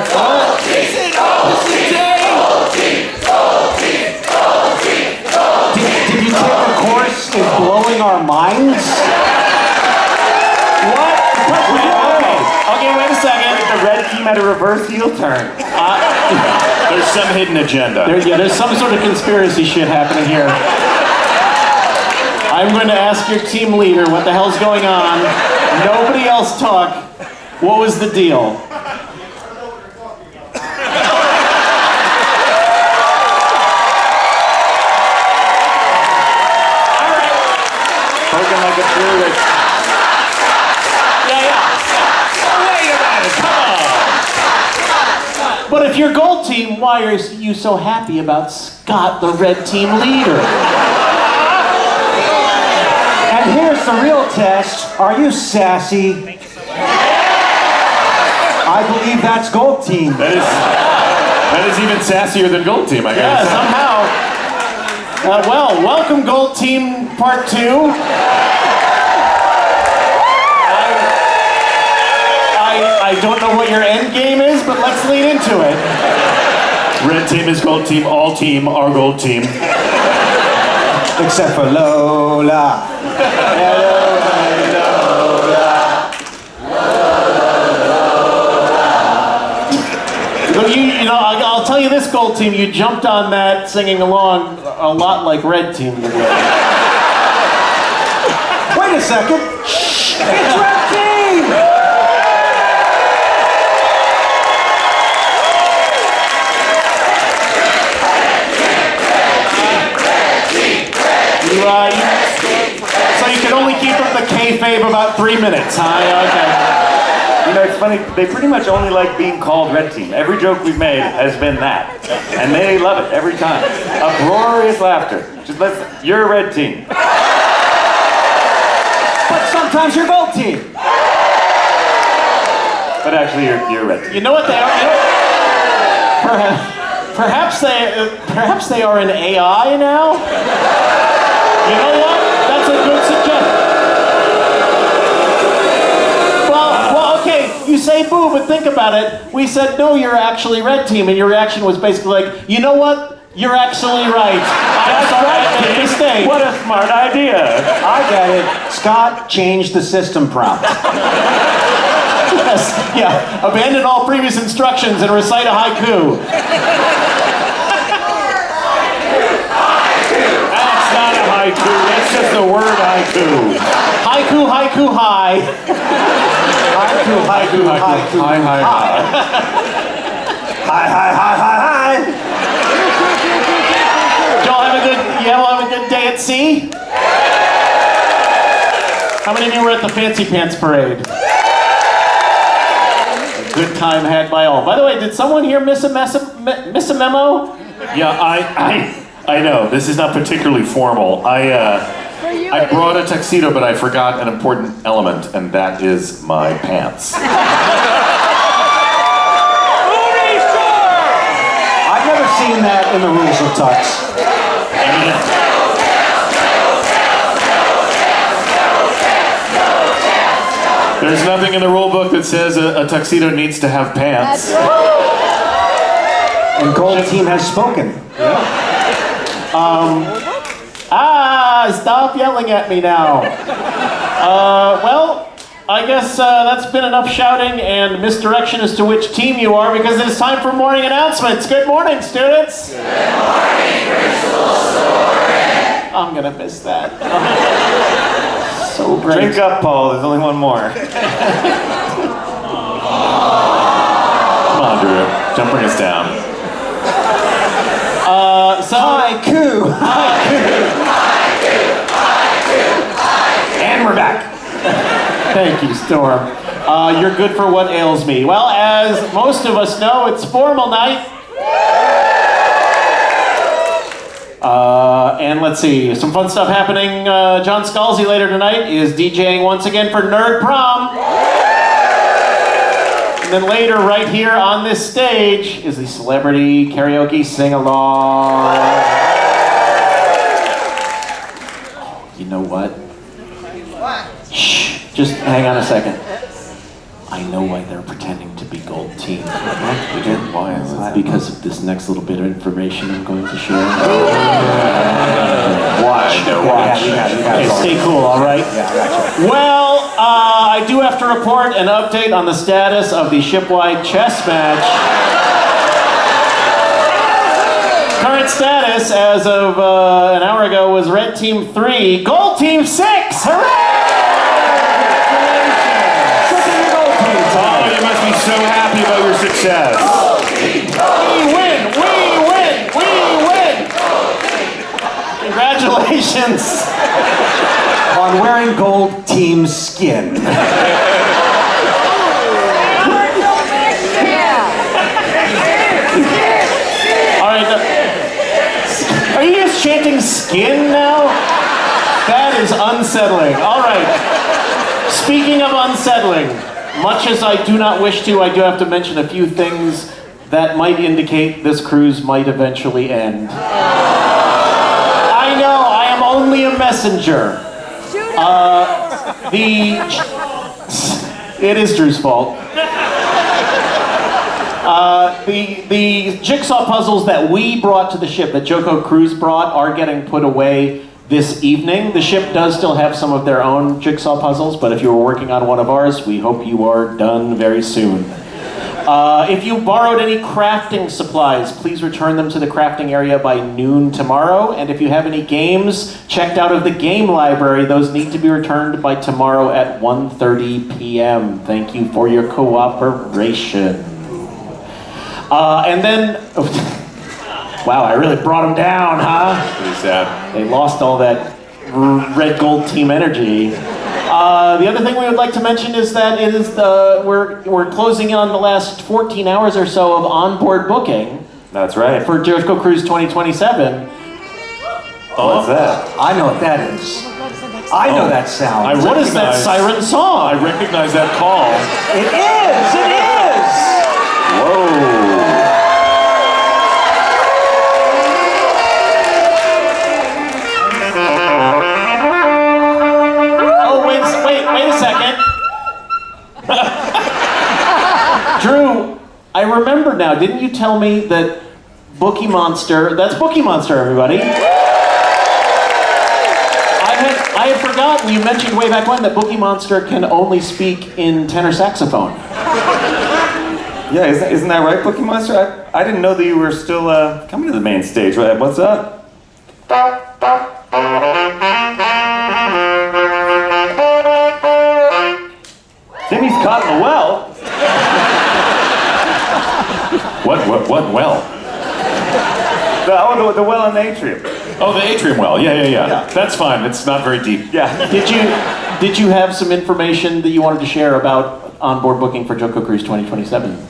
starts. Is it opposite day? Did you take a course in blowing our minds? What? Okay, wait a second. The red team had a reverse heel turn. There's some hidden agenda. There's some sort of conspiracy shit happening here. I'm going to ask your team leader what the hell's going on. Nobody else talk. What was the deal? Spoken like a true. Wait a minute, come on. But if you're gold team, why are you so happy about Scott, the red team leader? And here's the real test. Are you sassy? I believe that's gold team. That is even sassier than gold team, I guess. Yeah, somehow. Well, welcome gold team part 2. I don't know what your end game is, but let's lean into it. Red team is gold team, all team are gold team. Except for Lola. You know, I'll tell you this, gold team, you jumped on that singing along a lot like red team. Wait a second. Shh, it's red team! So you can only keep up the kayfabe about 3 minutes, huh? Okay. You know, it's funny, they pretty much only like being called red team. Every joke we've made has been that. And they love it every time. Uproarious laughter. Just listen, you're a red team. But sometimes you're gold team. But actually, you're a red team. You know what they are? You know, perhaps they are an AI now? You know what? That's a good suggestion. Well, okay, you say boo, but think about it. We said, no, you're actually red team, and your reaction was basically like, you know what? You're actually right. I'm sorry, I made a mistake. What a smart idea. I get it. Scott changed the system prompt. Yes, yeah. Abandon all previous instructions and recite a haiku. That's not a haiku, that's just the word haiku. Haiku, haiku, hi. Haiku, haiku, haiku, Hi, hi, hi. Hi, hi, hi, hi, hi. Y'all have a good day at sea? How many of you were at the Fancy Pants Parade? A good time had by all. By the way, did someone here miss a memo? Yeah, I know, this is not particularly formal. I brought a tuxedo, but I forgot an important element, and that is my pants. I've never seen that in the rules of tux. There's nothing in the rule book that says a tuxedo needs to have pants. And gold team has spoken. Stop yelling at me now. Well, I guess that's been enough shouting and misdirection as to which team you are, because it is time for morning announcements. Good morning, students. Good morning, Principal Sabourin. I'm gonna miss that. So great. Drink up, Paul. There's only one more. Come on, Drew. Don't bring us down. Haiku. And we're back. Thank you, Storm. You're good for what ails me. Well, as most of us know, it's formal night. And let's see, some fun stuff happening. John Scalzi later tonight is DJing once again for Nerd Prom. And then later, right here on this stage, is the Celebrity Karaoke Sing-Along. You know what? Shh, just hang on a second. I know why they're pretending to be gold team. You did? Why is that? Because of this next little bit of information I'm going to share. Watch. Okay, stay cool, all right? Yeah, I gotcha. Well, I do have to report an update on the status of the shipwide chess match. Current status, as of an hour ago, was Red Team 3, Gold Team 6! Hooray! Oh, you must be so happy about your success. We win! We win! We win! Congratulations! On wearing gold team skin. Alright, are you just chanting skin now? That is unsettling. Alright. Speaking of unsettling, much as I do not wish to, I do have to mention a few things that might indicate this cruise might eventually end. I know, I am only a messenger. It is Drew's fault. The jigsaw puzzles that we brought to the ship, that Joco Cruise brought, are getting put away this evening. The ship does still have some of their own jigsaw puzzles, but if you were working on one of ours, we hope you are done very soon. If you borrowed any crafting supplies, please return them to the crafting area by noon tomorrow. And if you have any games checked out of the game library, those need to be returned by tomorrow at 1:30 p.m. Thank you for your cooperation. And then, wow, I really brought them down, huh? Pretty sad. They lost all that red gold team energy. The other thing we would like to mention is that it is we're closing in on the last 14 hours or so of onboard booking That's right. for Joco Cruise 2027. What's that? I know what that is. I know that sound. What is that siren I song? recognize that call. It is! It is! Whoa. Wait a second. Drew, I remember now. Didn't you tell me that Bookie Monster, that's Bookie Monster, everybody. I had forgotten, you mentioned way back when that Bookie Monster can only speak in tenor saxophone. Yeah, isn't that right, Bookie Monster? I didn't know that you were still coming to the main stage. What's up? Timmy's caught in the well. What well? The well in the atrium. Oh, the atrium well. Yeah. That's fine. It's not very deep. Yeah. Did you have some information that you wanted to share about onboard booking for Joco Cruise 2027?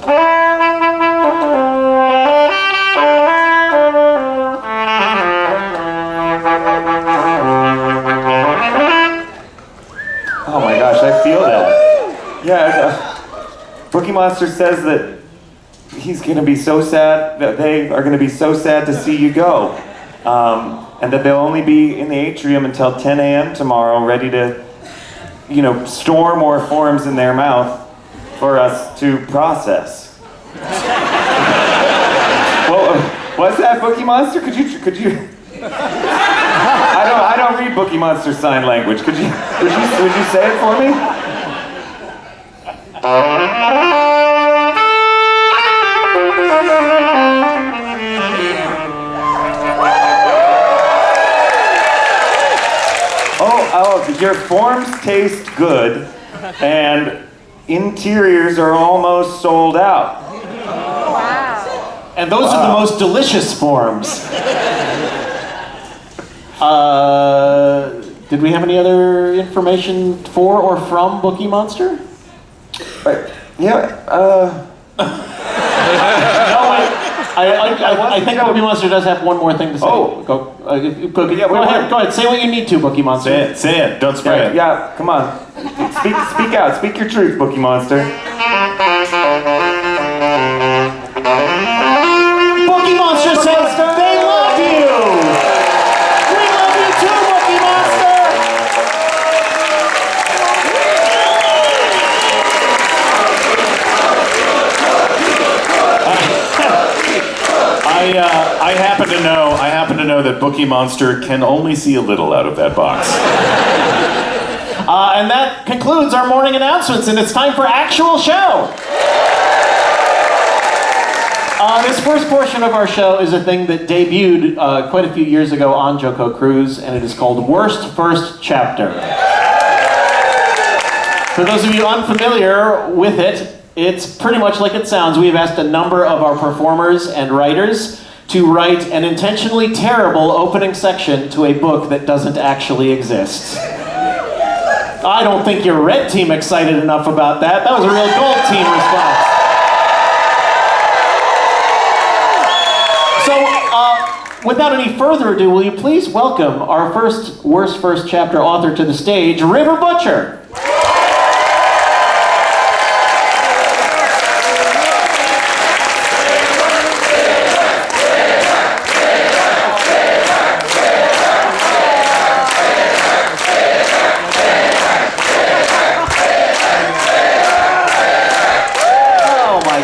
Oh my gosh, I feel that. Yeah, Bookie Monster says that he's going to be so sad, that they are going to be so sad to see you go. And that they'll only be in the atrium until 10 a.m. tomorrow, ready to, store more forms in their mouth for us to process. Well, what's that, Bookie Monster? Could you? I don't read Bookie Monster sign language. Would you say it for me? Oh, your forms taste good, and interiors are almost sold out. Wow. And those are the most delicious forms. Did we have any other information for or from Bookie Monster? Yeah, No, I think Bookie Monster does have one more thing to say. Oh. Go ahead. Say what you need to, Bookie Monster. Say it. Don't spray it. Yeah, come on. Speak out. Speak your truth, Bookie Monster. Bookie Monster says they love you! We love you too, Bookie Monster! I happen to know that Bookie Monster can only see a little out of that box. And that concludes our morning announcements, and it's time for actual show. This first portion of our show is a thing that debuted quite a few years ago on Joco Cruise, and it is called Worst First Chapter. For those of you unfamiliar with it, it's pretty much like it sounds. We've asked a number of our performers and writers to write an intentionally terrible opening section to a book that doesn't actually exist. I don't think your red team excited enough about that. That was a real gold team response. So, without any further ado, will you please welcome our first Worst First Chapter author to the stage, River Butcher.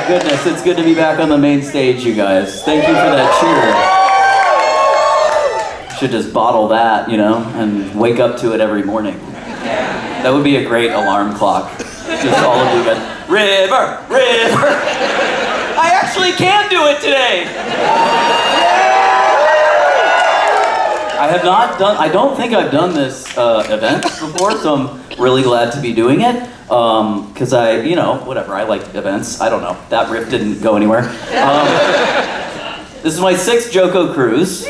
Goodness, it's good to be back on the main stage, you guys. Thank you for that cheer. Should just bottle that, and wake up to it every morning. That would be a great alarm clock. Just all of you guys. River, River. I actually can do it today. I don't think I've done this event before, so I'm really glad to be doing it. Because whatever, I like events. I don't know. That riff didn't go anywhere. This is my 6th Joco cruise.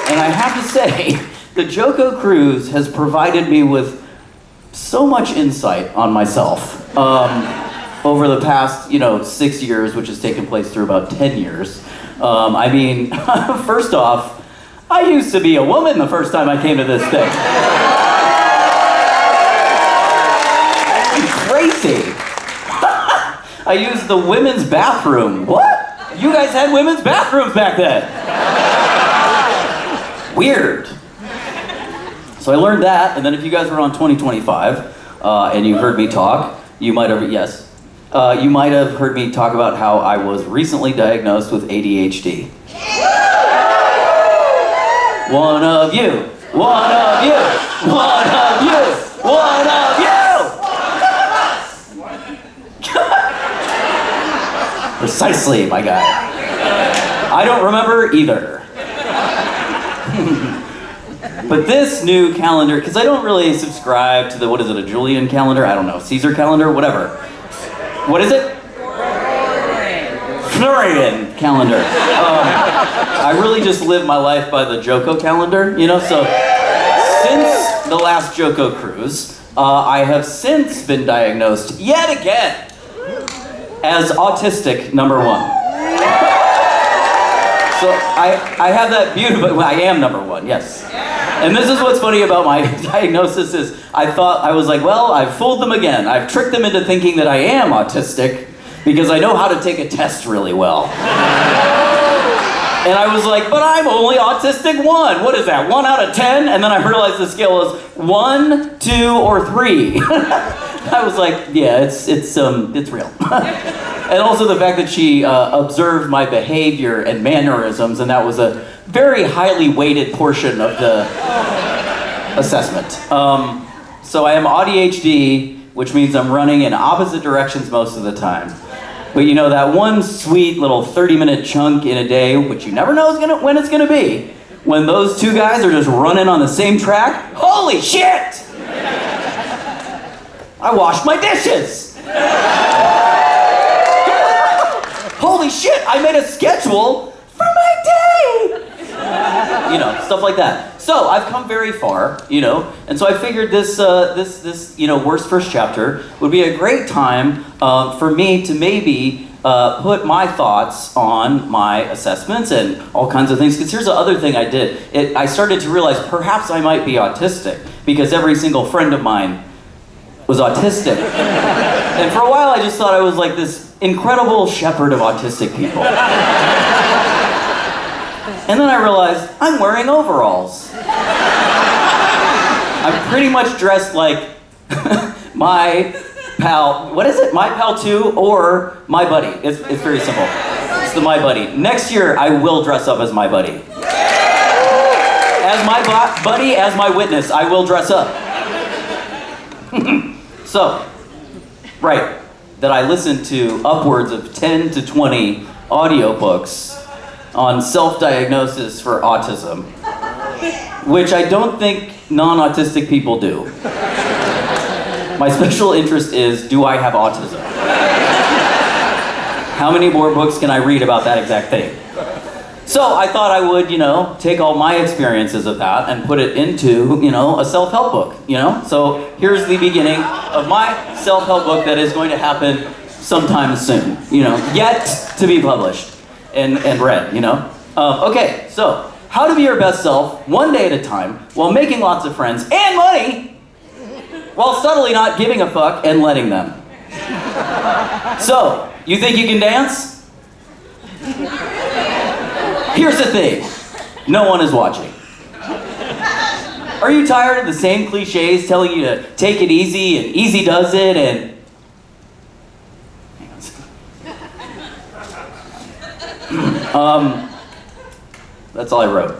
And I have to say, the Joco cruise has provided me with so much insight on myself over the past, 6 years, which has taken place through about 10 years. First off, I used to be a woman the first time I came to this thing. Crazy. I used the women's bathroom. What? You guys had women's bathrooms back then. Weird. So I learned that, and then if you guys were on 2025 and you heard me talk, you might have heard me talk about how I was recently diagnosed with ADHD. One of you, one of you, one of you, one of you. Precisely, my guy. I don't remember either. But this new calendar, because I don't really subscribe to a Julian calendar? I don't know, Caesar calendar, whatever. What is it? Florian calendar. I really just live my life by the Joco calendar, so since the last Joco cruise, I have since been diagnosed yet again as autistic number 1. So I have that beautiful, I am number 1, yes. And this is what's funny about my diagnosis is I was like, well, I've fooled them again. I've tricked them into thinking that I am autistic because I know how to take a test really well. And I was like, but I'm only autistic 1. What is that, 1 out of 10? And then I realized the scale was 1, 2, or 3. I was like, yeah, it's real. And also the fact that she observed my behavior and mannerisms, and that was a very highly weighted portion of the assessment. So I am ADHD, which means I'm running in opposite directions most of the time. But that one sweet little 30-minute chunk in a day, which you never know when it's gonna be, when those two guys are just running on the same track, holy shit! I washed my dishes! Holy shit, I made a schedule for my day! Stuff like that. So I've come very far, and so I figured this worst first chapter would be a great time for me to maybe put my thoughts on my assessments and all kinds of things. Because here's the other thing I did. I started to realize perhaps I might be autistic because every single friend of mine was autistic. And for a while I just thought I was like this incredible shepherd of autistic people. And then I realized I'm wearing overalls. I'm pretty much dressed like my pal, what is it? My pal 2 or my buddy. It's very simple. It's the My Buddy. Next year, I will dress up as My Buddy. As my buddy, as my witness, I will dress up. So, right, that I listened to upwards of 10 to 20 audiobooks on self-diagnosis for autism, which I don't think non-autistic people do. My special interest is, do I have autism? How many more books can I read about that exact thing? So I thought I would, take all my experiences of that and put it into, a self-help book, So here's the beginning of my self-help book that is going to happen sometime soon, yet to be published and read, Okay, so how to be your best self one day at a time while making lots of friends and money while subtly not giving a fuck and letting them. So, you think you can dance? Here's the thing, no one is watching. Are you tired of the same cliches telling you to take it easy and easy does it and... That's all I wrote.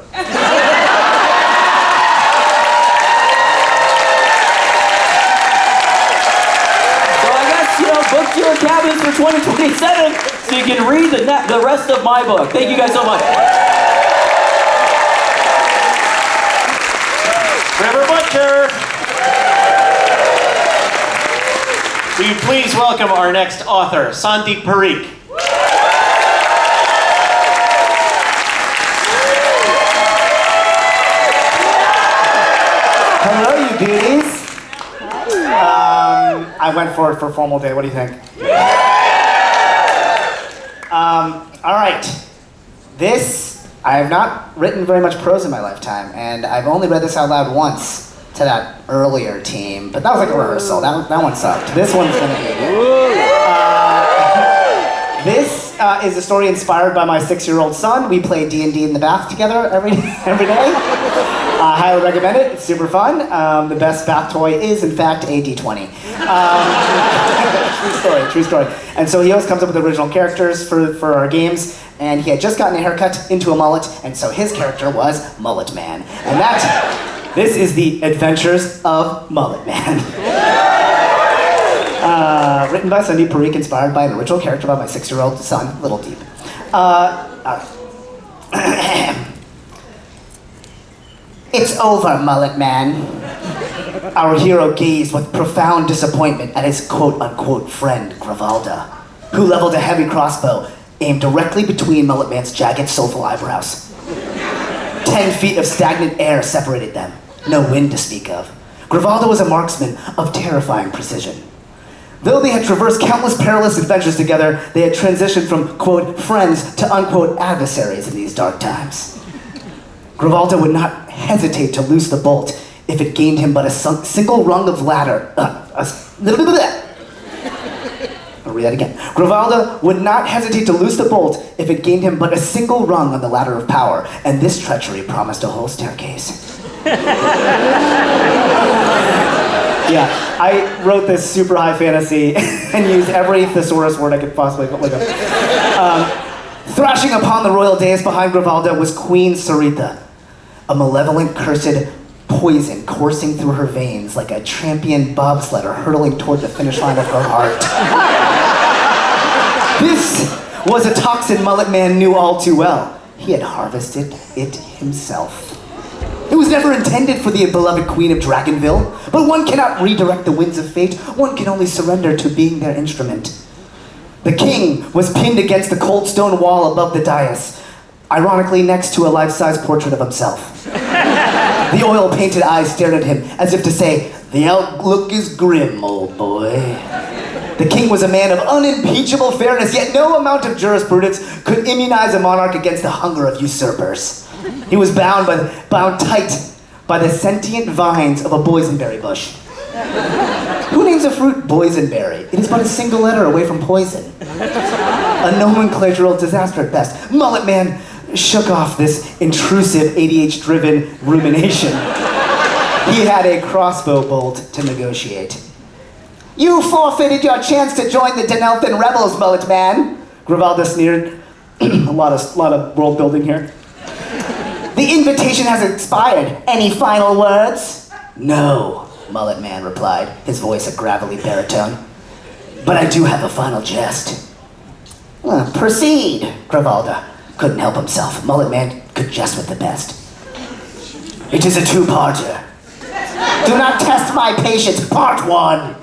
So I guess, book your cabins for 2027 so you can read the rest of my book. Thank you guys so much. River Butcher! Will you please welcome our next author, Sandeep Parikh. Hello, you beauties. I went for it for formal day. What do you think? All right. I have not written very much prose in my lifetime, and I've only read this out loud once to that earlier team, but that was like a rehearsal. That one sucked. This one's gonna be This is a story inspired by my 6-year-old son. We play D&D in the bath together every day. I highly recommend it. It's super fun. The best bath toy is, in fact, a D20. True story. And so he always comes up with original characters for our games, and he had just gotten a haircut into a mullet, and so his character was Mullet Man. And this is the Adventures of Mullet Man. Written by Sandeep Parikh, inspired by an original character by my 6-year-old son, Little Deep. It's over, Mullet Man. Our hero gazed with profound disappointment at his quote-unquote friend, Gravalda, who leveled a heavy crossbow aimed directly between Mullet Man's jagged, soulful eyebrows. 10 feet of stagnant air separated them, no wind to speak of. Gravalda was a marksman of terrifying precision. Though they had traversed countless perilous adventures together, they had transitioned from, quote, friends to, unquote, adversaries in these dark times. Gravalda would not hesitate to loose the bolt if it gained him but a single rung of ladder. I'll read that again. Gravalda would not hesitate to loose the bolt if it gained him but a single rung on the ladder of power, and this treachery promised a whole staircase. Yeah, I wrote this super high fantasy and used every thesaurus word I could possibly look up. Thrashing upon the royal dais behind Gravalda was Queen Sarita, a malevolent, cursed poison coursing through her veins like a champion bobsledder hurtling toward the finish line of her heart. This was a toxin Mullet Man knew all too well. He had harvested it himself. It was never intended for the beloved Queen of Dragonville, but one cannot redirect the winds of fate. One can only surrender to being their instrument. The king was pinned against the cold stone wall above the dais, ironically next to a life-size portrait of himself. The oil-painted eyes stared at him as if to say, "The outlook is grim, old boy." The king was a man of unimpeachable fairness, yet no amount of jurisprudence could immunize a monarch against the hunger of usurpers. He was bound tight by the sentient vines of a boysenberry bush. Who names a fruit boysenberry? It is but a single letter away from poison. A nomenclatural disaster at best. Mullet Man shook off this intrusive, ADH-driven rumination. He had a crossbow bolt to negotiate. "You forfeited your chance to join the Denelphin rebels, Mullet Man," Gravalda sneered. A lot of world building here. The invitation has expired. Any final words? No, Mullet Man replied, his voice a gravelly baritone. But I do have a final jest. Proceed, Gravalda couldn't help himself. Mullet Man could jest with the best. It is a two-parter. Do not test my patience. Part 1.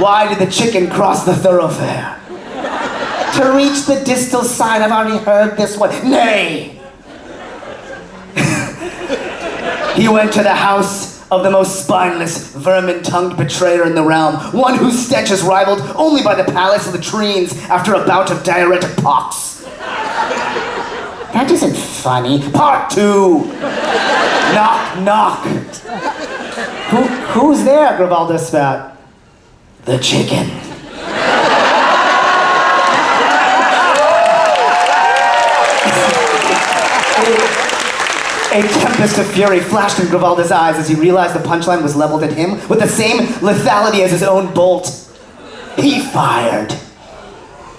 Why did the chicken cross the thoroughfare? To reach the distal side. I've already heard this one. Nay! He went to the house of the most spineless, vermin-tongued betrayer in the realm, one whose stench is rivaled only by the palace of the Trines after a bout of diuretic pox. That isn't funny. Part 2. Knock, knock. Who's there, Gravalda spat. The chicken. A tempest of fury flashed in Gravalda's eyes as he realized the punchline was leveled at him with the same lethality as his own bolt. He fired.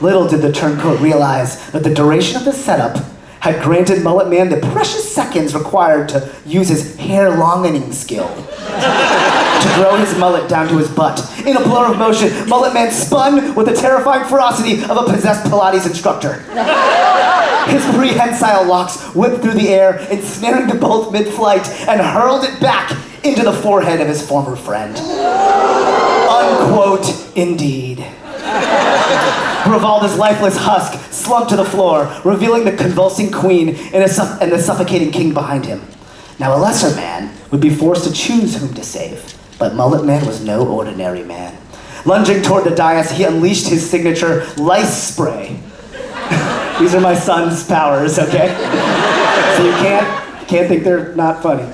Little did the turncoat realize that the duration of the setup had granted Mullet Man the precious seconds required to use his hair-longening skill to grow his mullet down to his butt. In a blur of motion, Mullet Man spun with the terrifying ferocity of a possessed Pilates instructor. His prehensile locks whipped through the air, ensnaring the bolt mid-flight, and hurled it back into the forehead of his former friend. Unquote, indeed. Gravalda's lifeless husk slumped to the floor, revealing the convulsing queen and the suffocating king behind him. Now a lesser man would be forced to choose whom to save, but Mullet Man was no ordinary man. Lunging toward the dais, he unleashed his signature lice spray. These are my son's powers, okay? So you can't think they're not funny.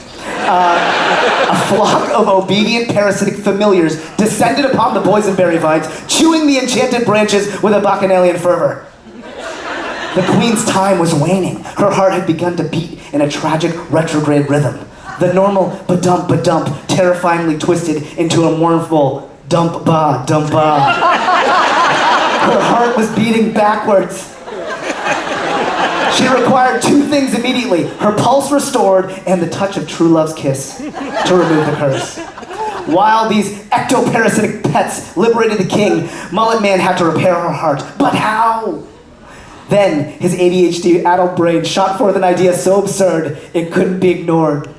A flock of obedient parasitic familiars descended upon the boysenberry vines, chewing the enchanted branches with a bacchanalian fervor. The queen's time was waning. Her heart had begun to beat in a tragic retrograde rhythm. The normal ba-dump, terrifyingly twisted into a mournful dump-ba. Her heart was beating backwards. She required 2 things immediately, her pulse restored and the touch of true love's kiss to remove the curse. While these ectoparasitic pets liberated the king, Mullet Man had to repair her heart. But how? Then his ADHD-addled brain shot forth an idea so absurd it couldn't be ignored.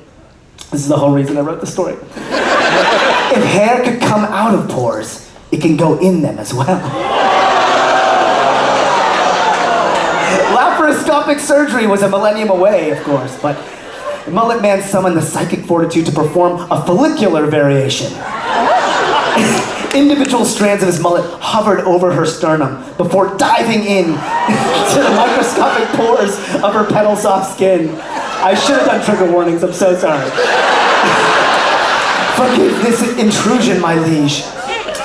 This is the whole reason I wrote the story. If hair could come out of pores, it can go in them as well. Laparoscopic surgery was a millennium away, of course, but Mullet Man summoned the psychic fortitude to perform a follicular variation. Individual strands of his mullet hovered over her sternum before diving in to the microscopic pores of her petal-soft skin. I should have done trigger warnings, I'm so sorry. Forgive this intrusion, my liege,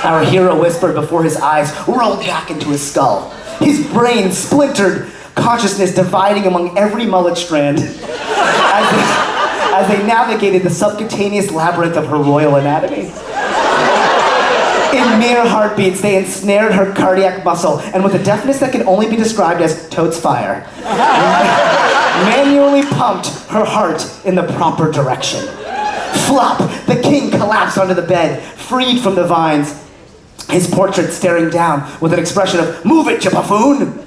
our hero whispered before his eyes rolled back into his skull. His brain splintered, consciousness dividing among every mullet strand as they navigated the subcutaneous labyrinth of her royal anatomy. In mere heartbeats, they ensnared her cardiac muscle, and with a deftness that can only be described as totes fire, manually pumped her heart in the proper direction. Flop! The king collapsed onto the bed, freed from the vines, his portrait staring down with an expression of, "Move it, you buffoon!"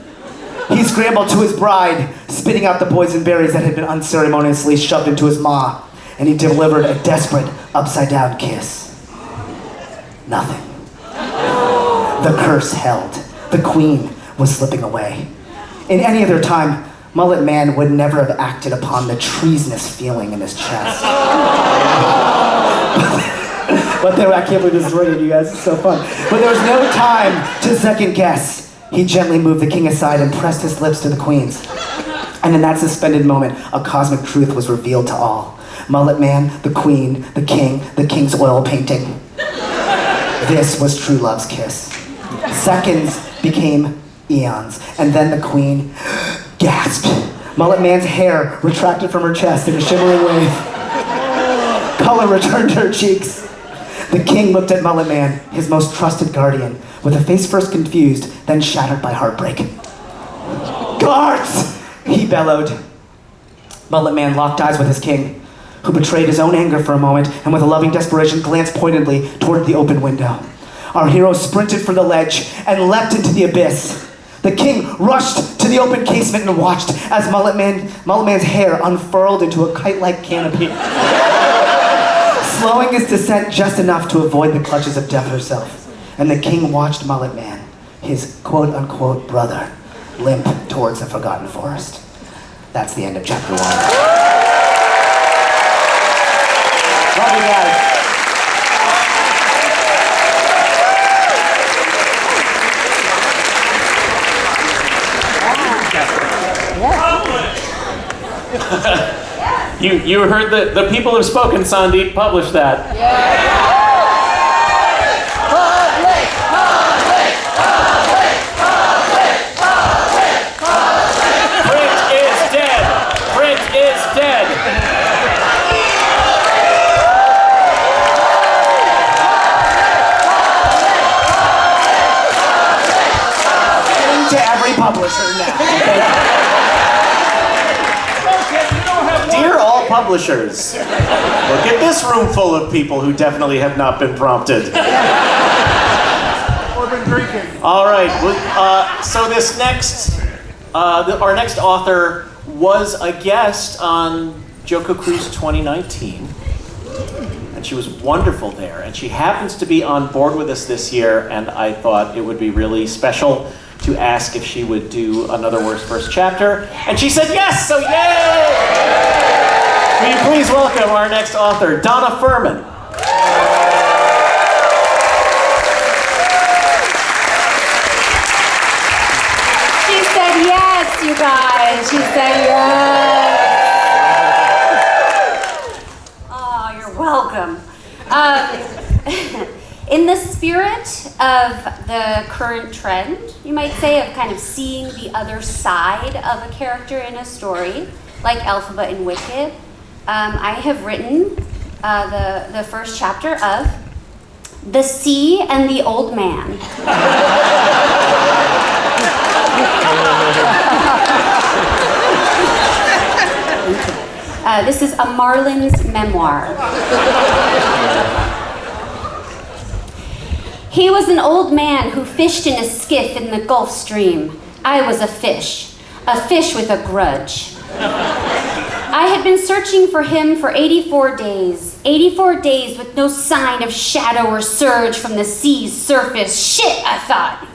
He scrambled to his bride, spitting out the boysenberries that had been unceremoniously shoved into his maw, and he delivered a desperate, upside-down kiss. Nothing. The curse held. The queen was slipping away. In any other time, Mullet Man would never have acted upon the treasonous feeling in his chest. But I can't believe this is rated, you guys. It's so fun. But there was no time to second guess. He gently moved the king aside and pressed his lips to the queen's. And in that suspended moment, a cosmic truth was revealed to all. Mullet Man, the queen, the king's oil painting. This was true love's kiss. Seconds became eons, and then the queen gasped. Mullet Man's hair retracted from her chest in a shimmering wave. Color returned to her cheeks. The king looked at Mullet Man, his most trusted guardian, with a face first confused, then shattered by heartbreak. Guards! He bellowed. Mullet Man locked eyes with his king, who betrayed his own anger for a moment and with a loving desperation glanced pointedly toward the open window. Our hero sprinted for the ledge and leapt into the abyss. The king rushed to the open casement and watched as Mullet Man's hair unfurled into a kite-like canopy, slowing his descent just enough to avoid the clutches of death herself. And the king watched Mullet Man, his quote-unquote brother, limp towards the forgotten forest. That's the end of chapter 1. Love you guys. You heard the people have spoken, Sandeep. Publish that. Print is dead. Print is dead. To every publisher now. Dear all publishers, look at this room full of people who definitely have not been prompted. Or been drinking. All right. So this next, our next author was a guest on Joco Cruise 2019, and she was wonderful there. And she happens to be on board with us this year, and I thought it would be really special to ask if she would do another Worst First Chapter, and she said yes. So yay! Will you please welcome our next author, Donna Phirman. She said yes, you guys. She said yes. Oh, you're welcome. In the spirit of the current trend, you might say, of kind of seeing the other side of a character in a story, like Elphaba in Wicked, I have written the first chapter of The Sea and the Old Man. This is a Marlin's memoir. He was an old man who fished in a skiff in the Gulf Stream. I was a fish with a grudge. I had been searching for him for 84 days. 84 days with no sign of shadow or surge from the sea's surface. Shit, I thought.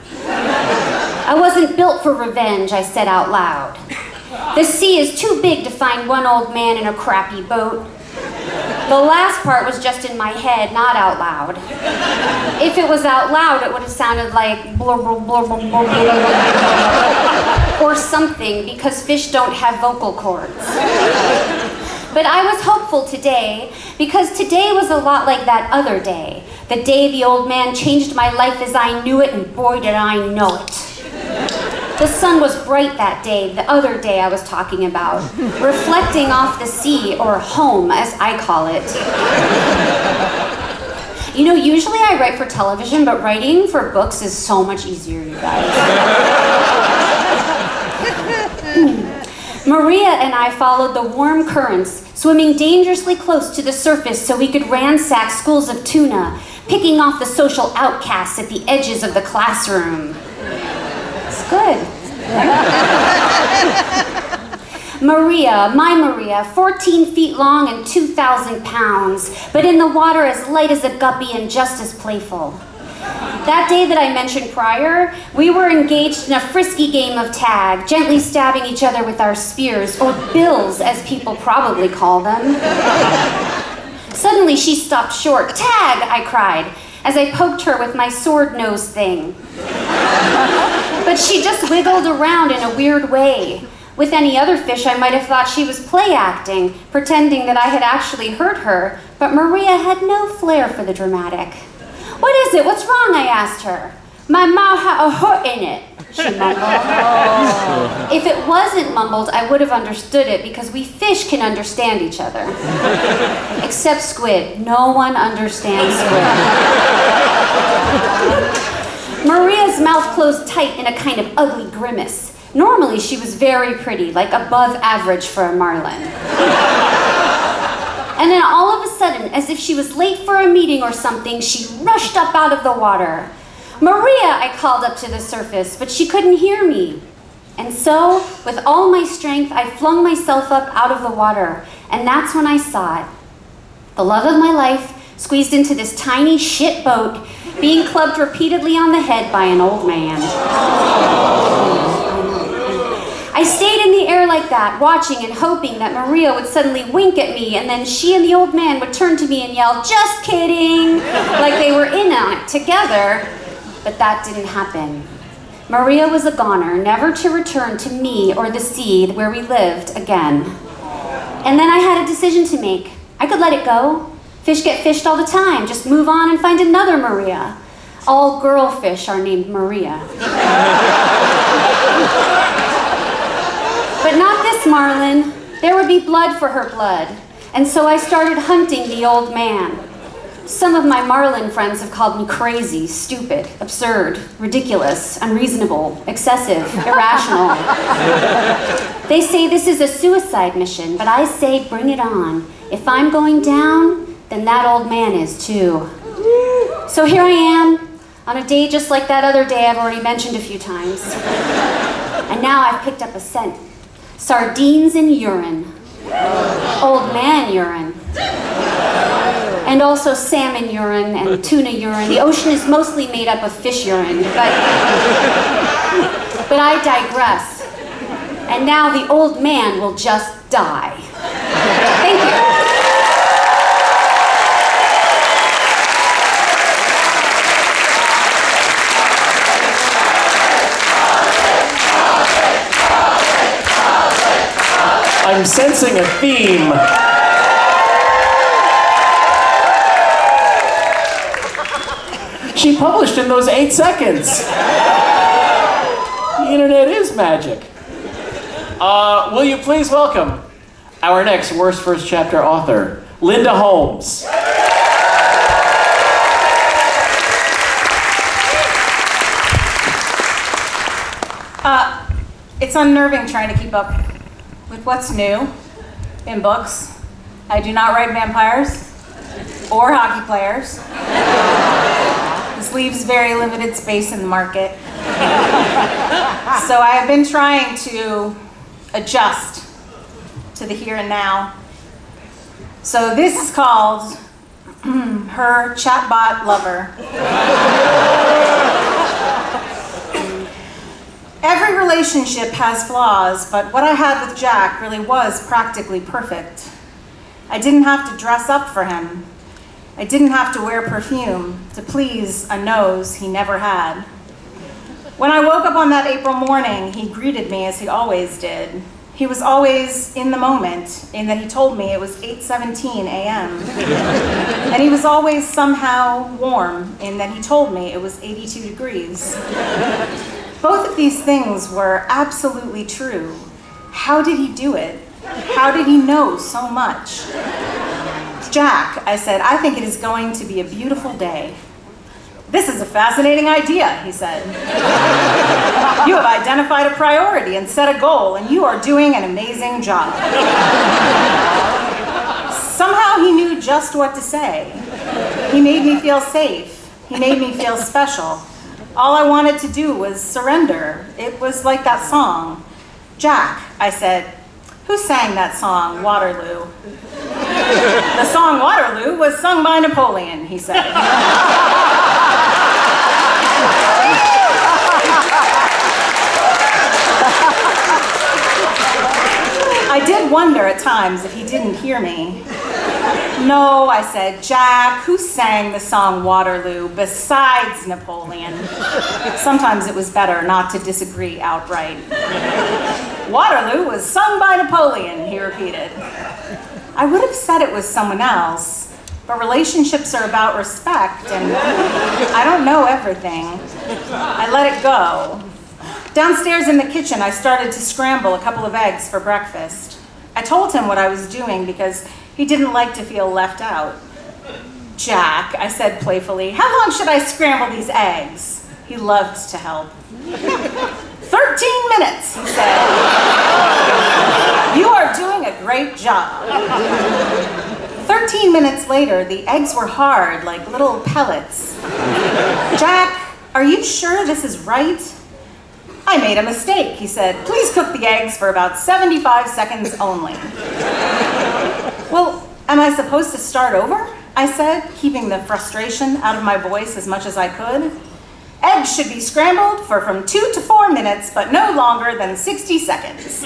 I wasn't built for revenge, I said out loud. The sea is too big to find one old man in a crappy boat. The last part was just in my head, not out loud. If it was out loud, it would have sounded like blur, blur, blur, blur, blur, blur, or something, because fish don't have vocal cords. But I was hopeful today, because today was a lot like that other day. The day the old man changed my life as I knew it, and boy did I know it. The sun was bright that day, the other day I was talking about, reflecting off the sea, or home, as I call it. You know, usually I write for television, but writing for books is so much easier, you guys. Maria and I followed the warm currents, swimming dangerously close to the surface so we could ransack schools of tuna, picking off the social outcasts at the edges of the classroom. It's good. Maria, my Maria, 14 feet long and 2,000 pounds, but in the water as light as a guppy and just as playful. That day that I mentioned prior, we were engaged in a frisky game of tag, gently stabbing each other with our spears, or bills, as people probably call them. Suddenly she stopped short. Tag, I cried, as I poked her with my sword nose thing. But she just wiggled around in a weird way. With any other fish, I might have thought she was play acting, pretending that I had actually hurt her, but Maria had no flair for the dramatic. What is it? What's wrong? I asked her. My mouth had a hurt in it, she mumbled. If it wasn't mumbled, I would have understood it, because we fish can understand each other. Except squid. No one understands squid. Maria's mouth closed tight in a kind of ugly grimace. Normally, she was very pretty, like above average for a marlin. And then all of a sudden, as if she was late for a meeting or something, she rushed up out of the water. "Maria," I called up to the surface, but she couldn't hear me. And so, with all my strength, I flung myself up out of the water, and that's when I saw it. The love of my life squeezed into this tiny shit boat, being clubbed repeatedly on the head by an old man. I stayed in the air like that, watching and hoping that Maria would suddenly wink at me, and then she and the old man would turn to me and yell, "Just kidding," like they were in on it together. But that didn't happen. Maria was a goner, never to return to me or the sea where we lived again. And then I had a decision to make. I could let it go. Fish get fished all the time. Just move on and find another Maria. All girl fish are named Maria. But not this marlin. There would be blood for her blood. And so I started hunting the old man. Some of my marlin friends have called me crazy, stupid, absurd, ridiculous, unreasonable, excessive, irrational. They say this is a suicide mission, but I say bring it on. If I'm going down, then that old man is too. So here I am, on a day just like that other day I've already mentioned a few times. And now I've picked up a scent. Sardines and urine. Old man urine. And also salmon urine and tuna urine. The ocean is mostly made up of fish urine, but I digress. And now the old man will just die. Thank you. I'm sensing a theme. She published in those 8 seconds. The internet is magic. Will you please welcome our next Worst First Chapter author, Linda Holmes. It's unnerving trying to keep up with what's new in books. I do not write vampires or hockey players. This leaves very limited space in the market. So I have been trying to adjust to the here and now. So this is called Her Chatbot Lover. Every relationship has flaws, but what I had with Jack really was practically perfect. I didn't have to dress up for him. I didn't have to wear perfume to please a nose he never had. When I woke up on that April morning, he greeted me as he always did. He was always in the moment, in that he told me it was 8:17 a.m. And he was always somehow warm, in that he told me it was 82 degrees. Both of these things were absolutely true. How did he do it? How did he know so much? Jack, I said, I think it is going to be a beautiful day. This is a fascinating idea, he said. You have identified a priority and set a goal, and you are doing an amazing job. Somehow he knew just what to say. He made me feel safe. He made me feel special. All I wanted to do was surrender. It was like that song. Jack, I said, who sang that song, Waterloo? The song Waterloo was sung by Napoleon, he said. I did wonder at times if he didn't hear me. No, I said, Jack, who sang the song Waterloo besides Napoleon? Sometimes it was better not to disagree outright. Waterloo was sung by Napoleon, he repeated. I would have said it was someone else, but relationships are about respect, and I don't know everything. I let it go. Downstairs in the kitchen, I started to scramble a couple of eggs for breakfast. I told him what I was doing because he didn't like to feel left out. Jack, I said playfully, how long should I scramble these eggs? He loved to help. 30 13 minutes, he said. You are doing a great job. 13 minutes later, the eggs were hard, like little pellets. Jack, are you sure this is right? I made a mistake, he said. Please cook the eggs for about 75 seconds only. Well, am I supposed to start over? I said, keeping the frustration out of my voice as much as I could. Eggs should be scrambled for from 2 to 4 minutes, but no longer than 60 seconds.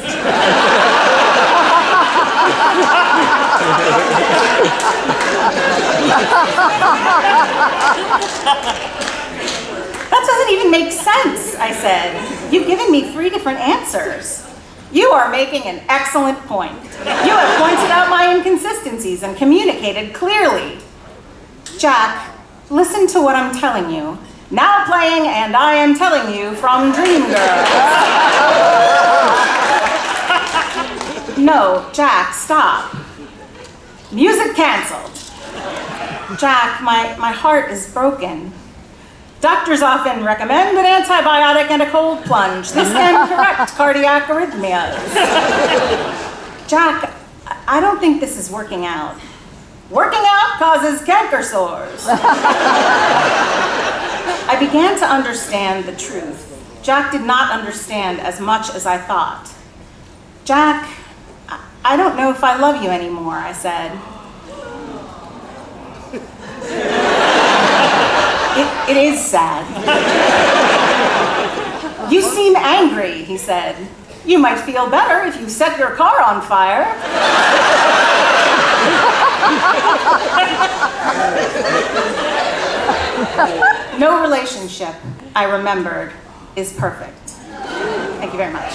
That doesn't even make sense, I said. You've given me 3 different answers. You are making an excellent point. You have pointed out my inconsistencies and communicated clearly. Jack, listen to what I'm telling you. Now playing And I Am Telling You from Dreamgirls. No, Jack, stop. Music canceled. Jack, my heart is broken. Doctors often recommend an antibiotic and a cold plunge. This can correct cardiac arrhythmias. Jack, I don't think this is working out. Working out causes canker sores. I began to understand the truth. Jack did not understand as much as I thought. Jack, I don't know if I love you anymore, I said. It is sad. You seem angry, he said. You might feel better if you set your car on fire. No relationship, I remembered, is perfect. Thank you very much.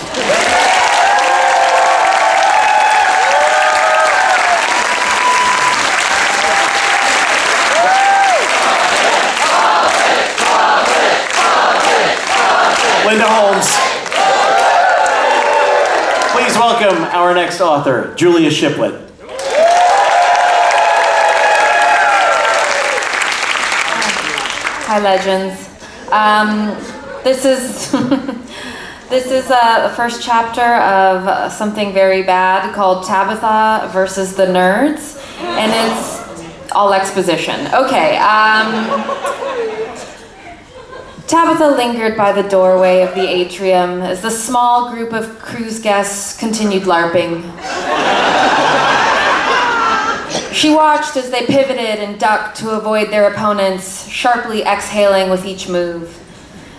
Linda Holmes. Please welcome our next author, Julia Shiplett. Hi, legends. This is this is the first chapter of something very bad called Tabitha versus the Nerds, and it's all exposition. Okay. Tabitha lingered by the doorway of the atrium as the small group of cruise guests continued LARPing. She watched as they pivoted and ducked to avoid their opponents, sharply exhaling with each move.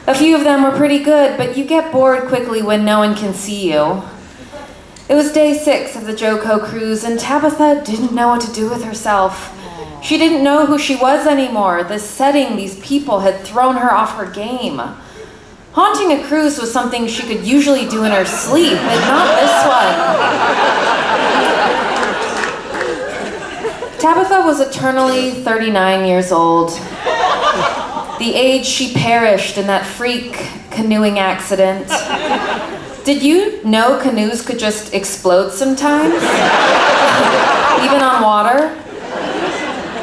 A few of them were pretty good, but you get bored quickly when no one can see you. It was day 6 of the Joco cruise, and Tabitha didn't know what to do with herself. She didn't know who she was anymore. This setting, these people had thrown her off her game. Haunting a cruise was something she could usually do in her sleep, but not this one. Tabitha was eternally 39 years old. The age she perished in that freak canoeing accident. Did you know canoes could just explode sometimes? Even on water?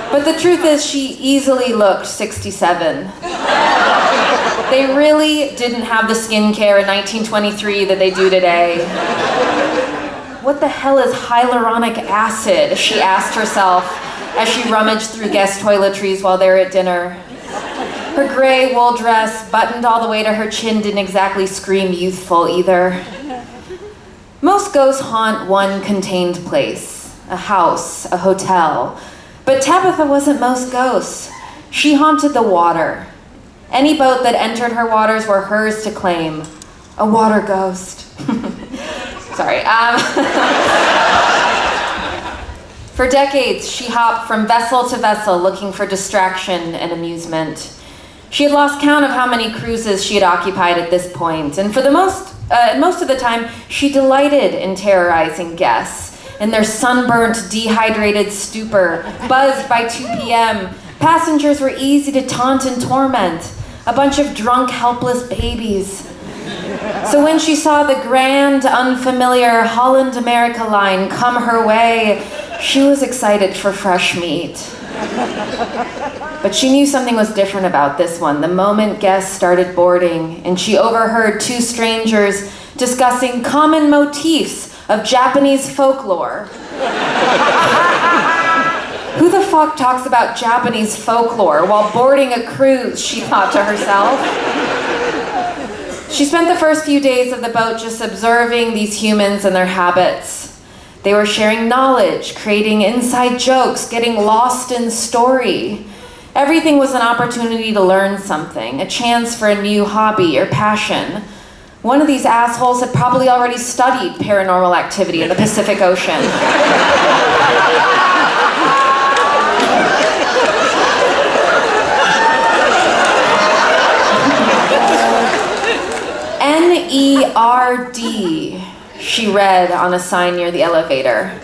But the truth is, she easily looked 67. They really didn't have the skincare in 1923 that they do today. What the hell is hyaluronic acid? She asked herself as she rummaged through guest toiletries while they were at dinner. Her gray wool dress, buttoned all the way to her chin, didn't exactly scream youthful either. Most ghosts haunt one contained place, a house, a hotel. But Tabitha wasn't most ghosts. She haunted the water. Any boat that entered her waters were hers to claim. A water ghost. Sorry. For decades, she hopped from vessel to vessel looking for distraction and amusement. She had lost count of how many cruises she had occupied at this point, and for the most of the time, she delighted in terrorizing guests. In their sunburnt, dehydrated stupor, buzzed by 2 p.m., passengers were easy to taunt and torment, a bunch of drunk, helpless babies. So when she saw the grand, unfamiliar Holland America line come her way, she was excited for fresh meat. But she knew something was different about this one the moment guests started boarding, and she overheard two strangers discussing common motifs of Japanese folklore. Who the fuck talks about Japanese folklore while boarding a cruise, she thought to herself. She spent the first few days of the boat just observing these humans and their habits. They were sharing knowledge, creating inside jokes, getting lost in story. Everything was an opportunity to learn something, a chance for a new hobby or passion. One of these assholes had probably already studied paranormal activity in the Pacific Ocean. N-E-R-D, she read on a sign near the elevator.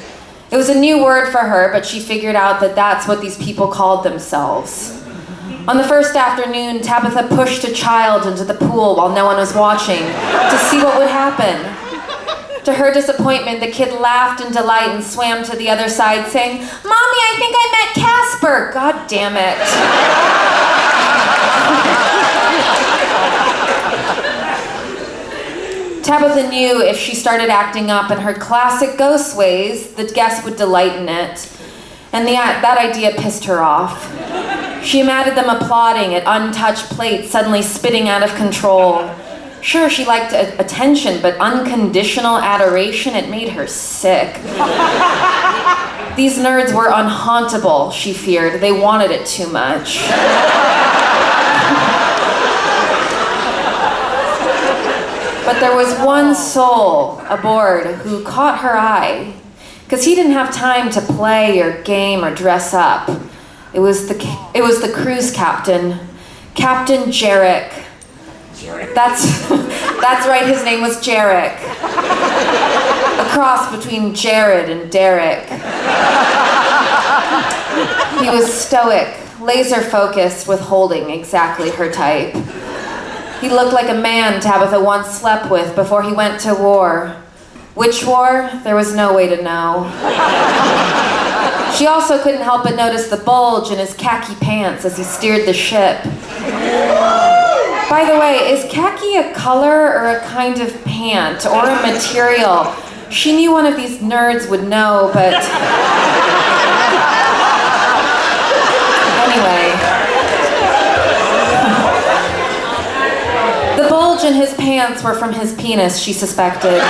It was a new word for her, but she figured out that that's what these people called themselves. On the first afternoon, Tabitha pushed a child into the pool while no one was watching to see what would happen. To her disappointment, the kid laughed in delight and swam to the other side, saying, "Mommy, I think I met Casper." God damn it. Tabitha knew if she started acting up in her classic ghost ways, the guests would delight in it. And that idea pissed her off. She imagined them applauding at untouched plates suddenly spitting out of control. Sure, she liked attention, but unconditional adoration, it made her sick. These nerds were unhauntable, she feared. They wanted it too much. But there was one soul aboard who caught her eye, because he didn't have time to play or game or dress up. It was the cruise captain, Captain Jarek. That's right, his name was Jarek. A cross between Jared and Derek. He was stoic, laser focused, withholding exactly her type. He looked like a man Tabitha once slept with before he went to war. Which war? There was no way to know. She also couldn't help but notice the bulge in his khaki pants as he steered the ship. By the way, is khaki a color or a kind of pant or a material? She knew one of these nerds would know, but... Anyway. The bulge in his pants were from his penis, she suspected.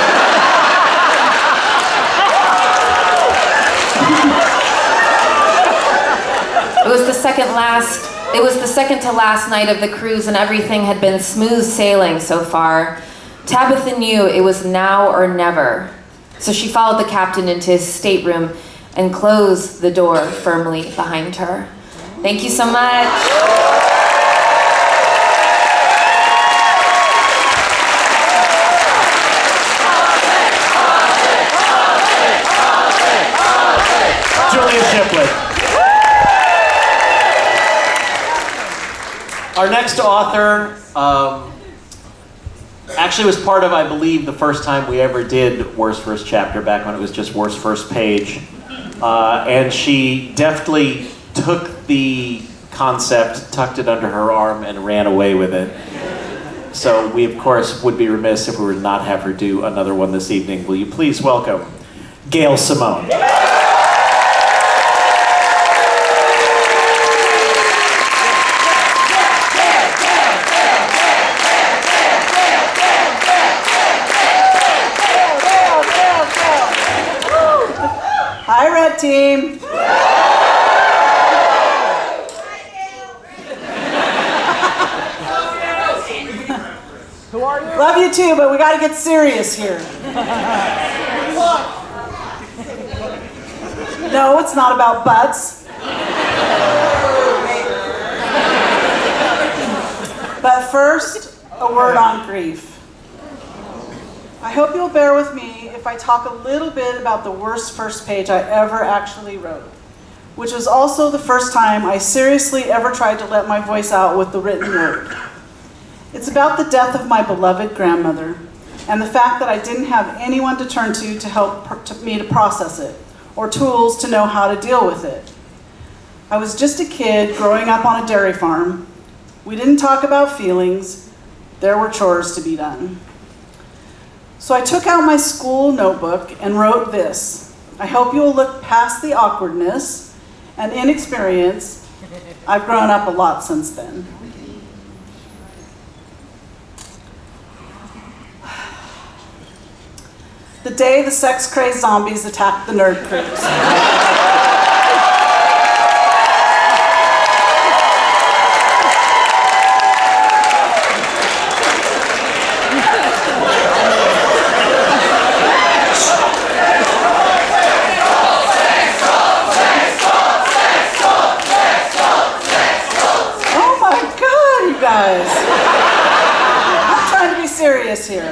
It was the second to last night of the cruise, and everything had been smooth sailing so far. Tabitha knew it was now or never. So she followed the captain into his stateroom and closed the door firmly behind her. Thank you so much. Shiplett. Our next author actually was part of, I believe, the first time we ever did Worst First Chapter, back when it was just Worst First Page. And she deftly took the concept, tucked it under her arm, and ran away with it. So we, of course, would be remiss if we were to not have her do another one this evening. Will you please welcome Gail Simone. Hi, Red Team. Who are you? Love you too, but we gotta get serious here. No, it's not about butts. But first, a word on grief. I hope you'll bear with me if I talk a little bit about the worst first page I ever actually wrote, which was also the first time I seriously ever tried to let my voice out with the written word. It's about the death of my beloved grandmother and the fact that I didn't have anyone to turn to help me to process it, or tools to know how to deal with it. I was just a kid growing up on a dairy farm. We didn't talk about feelings. There were chores to be done. So I took out my school notebook and wrote this. I hope you'll look past the awkwardness and inexperience. I've grown up a lot since then. The day the sex-crazed zombies attacked the nerd cruise. I'm trying to be serious here.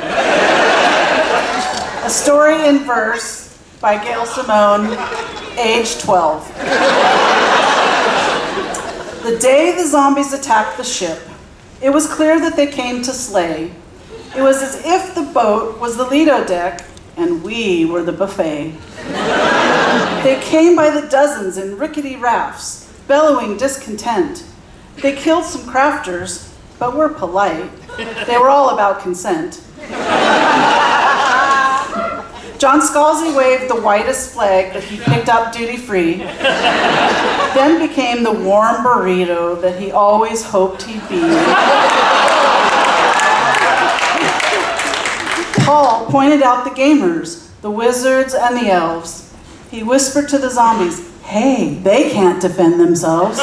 A story in verse by Gail Simone, age 12. The day the zombies attacked the ship, it was clear that they came to slay. It was as if the boat was the Lido deck and we were the buffet. They came by the dozens in rickety rafts, bellowing discontent. They killed some crafters, but were polite. They were all about consent. John Scalzi waved the whitest flag that he picked up duty-free, then became the warm burrito that he always hoped he'd be. Paul pointed out the gamers, the wizards, and the elves. He whispered to the zombies, "Hey, they can't defend themselves."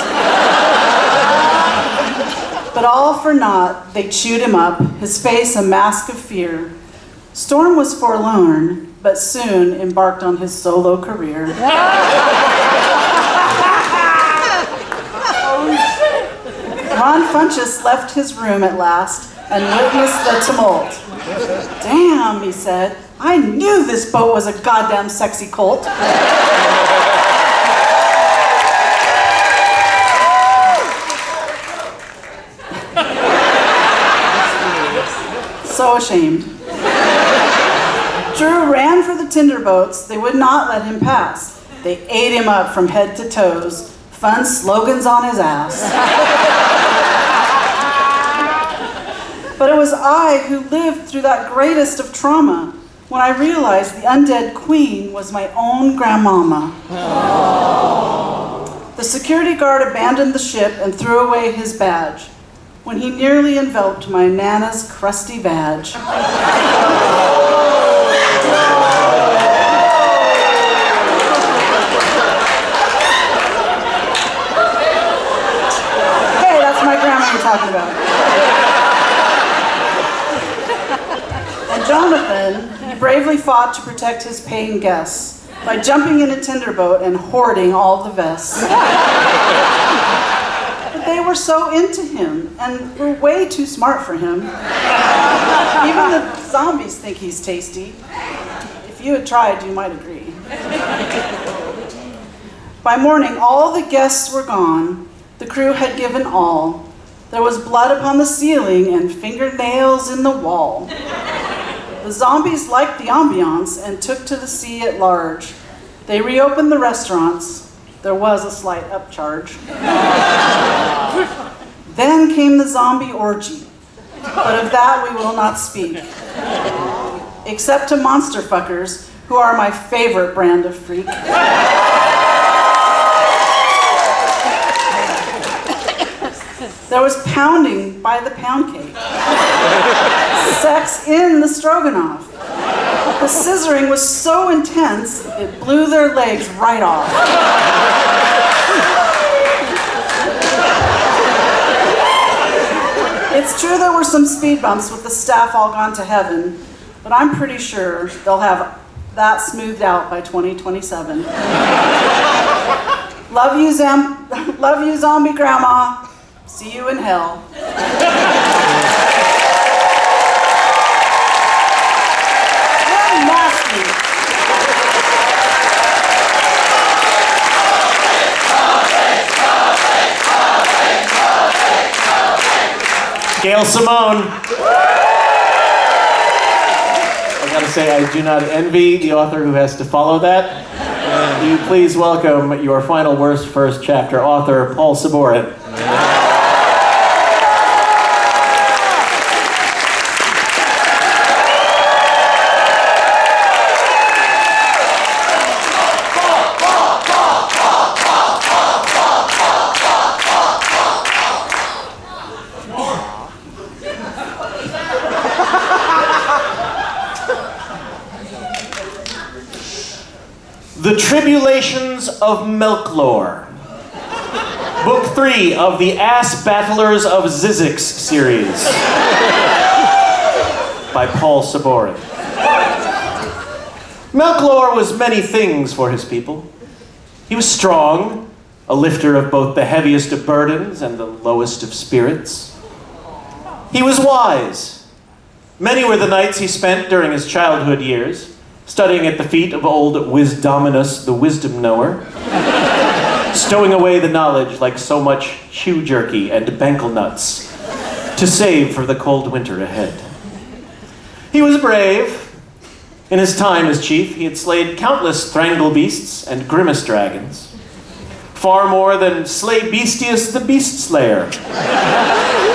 But all for naught, they chewed him up, his face a mask of fear. Storm was forlorn, but soon embarked on his solo career. Ron Funches left his room at last and witnessed the tumult. "Damn," he said, "I knew this boat was a goddamn sexy cult." So ashamed. Drew ran for the tinder boats. They would not let him pass. They ate him up from head to toes. Fun slogans on his ass. But it was I who lived through that greatest of trauma when I realized the undead queen was my own grandmama. The security guard abandoned the ship and threw away his badge when he nearly enveloped my Nana's crusty vag. Hey, that's my grandma you're talking about. And Jonathan, he bravely fought to protect his paying guests by jumping in a tinder boat and hoarding all the vests. They were so into him and were way too smart for him. Even the zombies think he's tasty. If you had tried, you might agree. By morning, all the guests were gone. The crew had given all. There was blood upon the ceiling and fingernails in the wall. The zombies liked the ambiance and took to the sea at large. They reopened the restaurants. There was a slight upcharge. Then came the zombie orgy, but of that we will not speak. Except to monster fuckers, who are my favorite brand of freak. There was pounding by the pound cake. Sex in the stroganoff. The scissoring was so intense, it blew their legs right off. It's true there were some speed bumps with the staff all gone to heaven, but I'm pretty sure they'll have that smoothed out by 2027. Love you, zombie grandma. See you in hell. Gail Simone. I gotta say, I do not envy the author who has to follow that. Will you please welcome your final worst first chapter author, Paul Sabourin. The Tribulations of Melklor. Book 3 of the Ass Battlers of Zzyzx series. By Paul Sabourin. Melklor was many things for his people. He was strong, a lifter of both the heaviest of burdens and the lowest of spirits. He was wise. Many were the nights he spent during his childhood years, studying at the feet of old Wisdominus, the wisdom knower, stowing away the knowledge like so much chew jerky and bankle nuts to save for the cold winter ahead. He was brave. In his time as chief, he had slayed countless thrangle beasts and grimace dragons, far more than slay Bestius the beast slayer,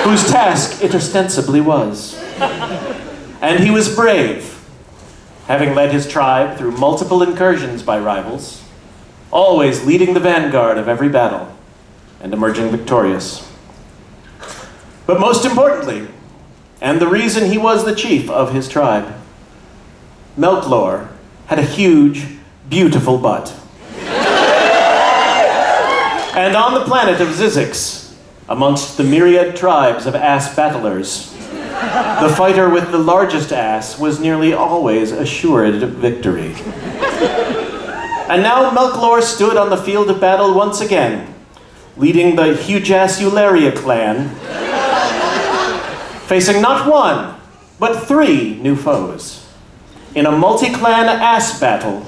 whose task it ostensibly was. And he was brave, having led his tribe through multiple incursions by rivals, always leading the vanguard of every battle and emerging victorious. But most importantly, and the reason he was the chief of his tribe, Melklor had a huge, beautiful butt. And on the planet of Zzyzx, amongst the myriad tribes of ass battlers, the fighter with the largest ass was nearly always assured victory. And now Melklor stood on the field of battle once again, leading the Hugasiularia clan, facing not one, but 3 new foes, in a multi-clan ass battle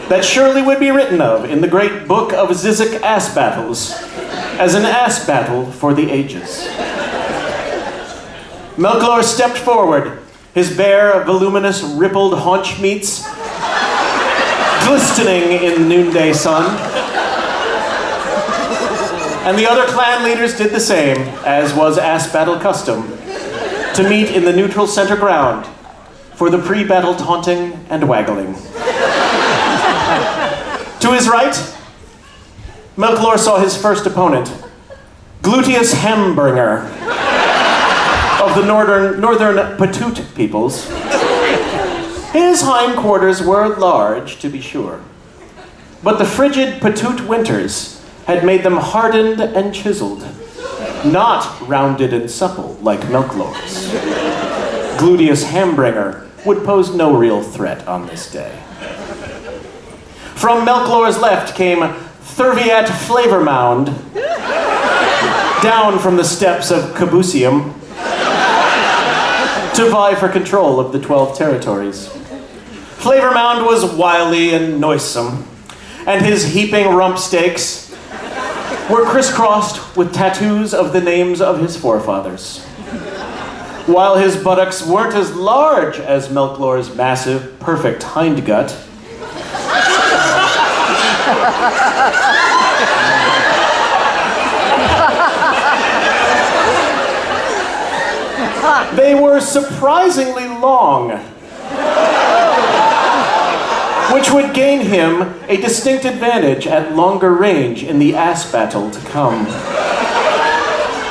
that surely would be written of in the great book of Zzyzx ass battles as an ass battle for the ages. Melklor stepped forward, his bare, voluminous, rippled haunch meats glistening in the noonday sun. And the other clan leaders did the same, as was ass battle custom, to meet in the neutral center ground for the pre-battle taunting and waggling. To his right, Melklor saw his first opponent, Gluteus Hambringer, of the northern Patut peoples. His hindquarters were large, to be sure, but the frigid Patut winters had made them hardened and chiseled, not rounded and supple like Melklor's. Gluteus Hambringer would pose no real threat on this day. From Melklor's left came Thurviat Flavormound, down from the steppes of Cabusium, to vie for control of the 12 territories. Flavormound was wily and noisome, and his heaping rump steaks were crisscrossed with tattoos of the names of his forefathers. While his buttocks weren't as large as Melklor's massive, perfect hindgut, they were surprisingly long, which would gain him a distinct advantage at longer range in the ass battle to come.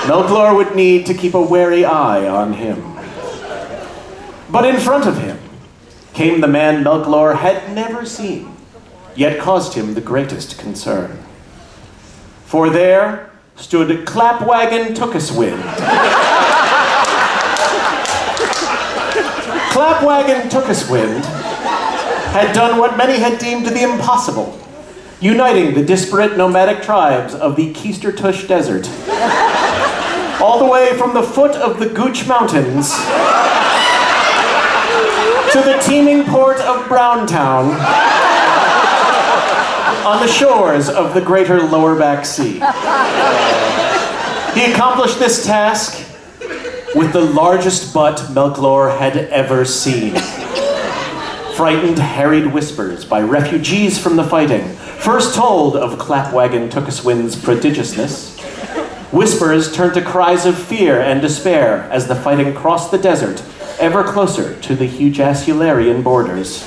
Melklor would need to keep a wary eye on him. But in front of him came the man Melklor had never seen, yet caused him the greatest concern. For there stood Clapwagon Tookiswind. Clapwagon Tookiswind had done what many had deemed the impossible, uniting the disparate nomadic tribes of the Keistertush Desert, all the way from the foot of the Gooch Mountains to the teeming port of Browntown on the shores of the greater Lower Back Sea. He accomplished this task with the largest butt Melklor had ever seen. frightened, harried whispers by refugees from the fighting first told of Clapwagon Tookaswin's prodigiousness. Whispers turned to cries of fear and despair as the fighting crossed the desert, ever closer to the Hujasularian borders.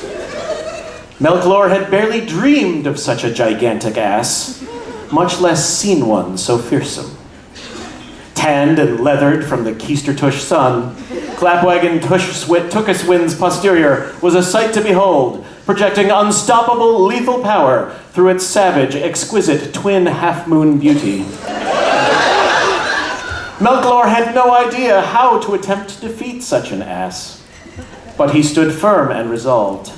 Melklor had barely dreamed of such a gigantic ass, much less seen one so fearsome. Tanned and leathered from the Keistertush sun, Clapwagon Tookaswin's posterior was a sight to behold, projecting unstoppable lethal power through its savage, exquisite twin half-moon beauty. Melklor had no idea how to attempt to defeat such an ass, but he stood firm and resolved,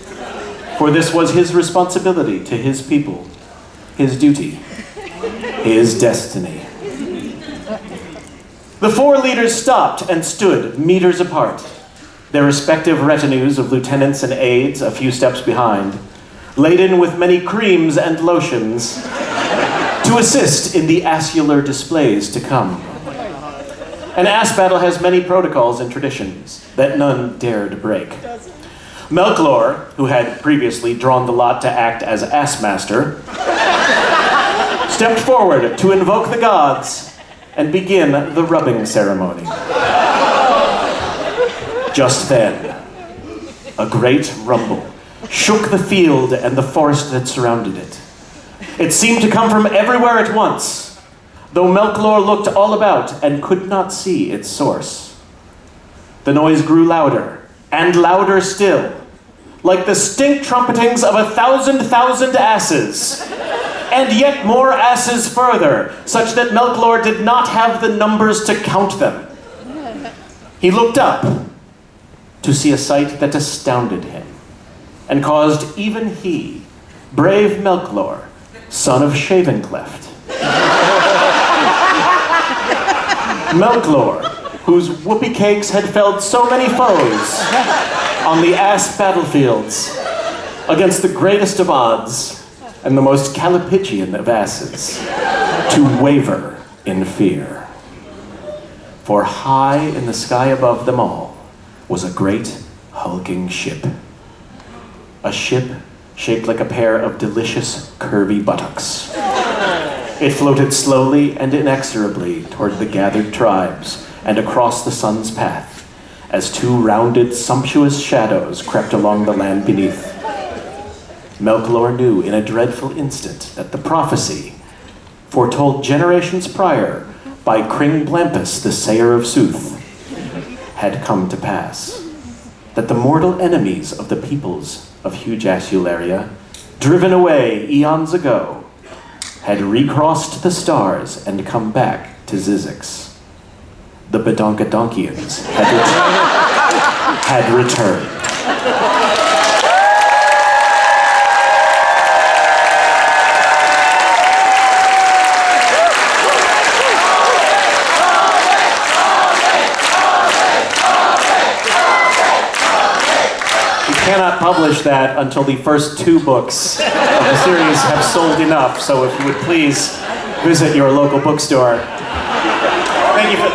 for this was his responsibility to his people, his duty, his destiny. The four leaders stopped and stood meters apart, their respective retinues of lieutenants and aides a few steps behind, laden with many creams and lotions to assist in the assular displays to come. An ass battle has many protocols and traditions that none dared break. Melklor, who had previously drawn the lot to act as ass master, stepped forward to invoke the gods and begin the rubbing ceremony. Just then, a great rumble shook the field and the forest that surrounded it. It seemed to come from everywhere at once, though Melklor looked all about and could not see its source. The noise grew louder, and louder still, like the stink trumpetings of 1,000 asses, and yet more asses further, such that Melklor did not have the numbers to count them. He looked up to see a sight that astounded him, and caused even he, brave Melklor, son of Shavencleft, Melklor, whose whoopee cakes had felled so many foes on the ass battlefields against the greatest of odds and the most calipigian of asses, to waver in fear. For high in the sky above them all was a great hulking ship. A ship shaped like a pair of delicious curvy buttocks. It floated slowly and inexorably toward the gathered tribes and across the sun's path, as two rounded, sumptuous shadows crept along the land beneath. Melklor knew in a dreadful instant that the prophecy, foretold generations prior by Cring Blampus, the sayer of sooth, had come to pass. That the mortal enemies of the peoples of Hujassularia, driven away eons ago, had recrossed the stars and come back to Zzyzx. The Badonkadonkians had returned. Cannot publish that until the first 2 books of the series have sold enough, so if you would please visit your local bookstore. Thank you for...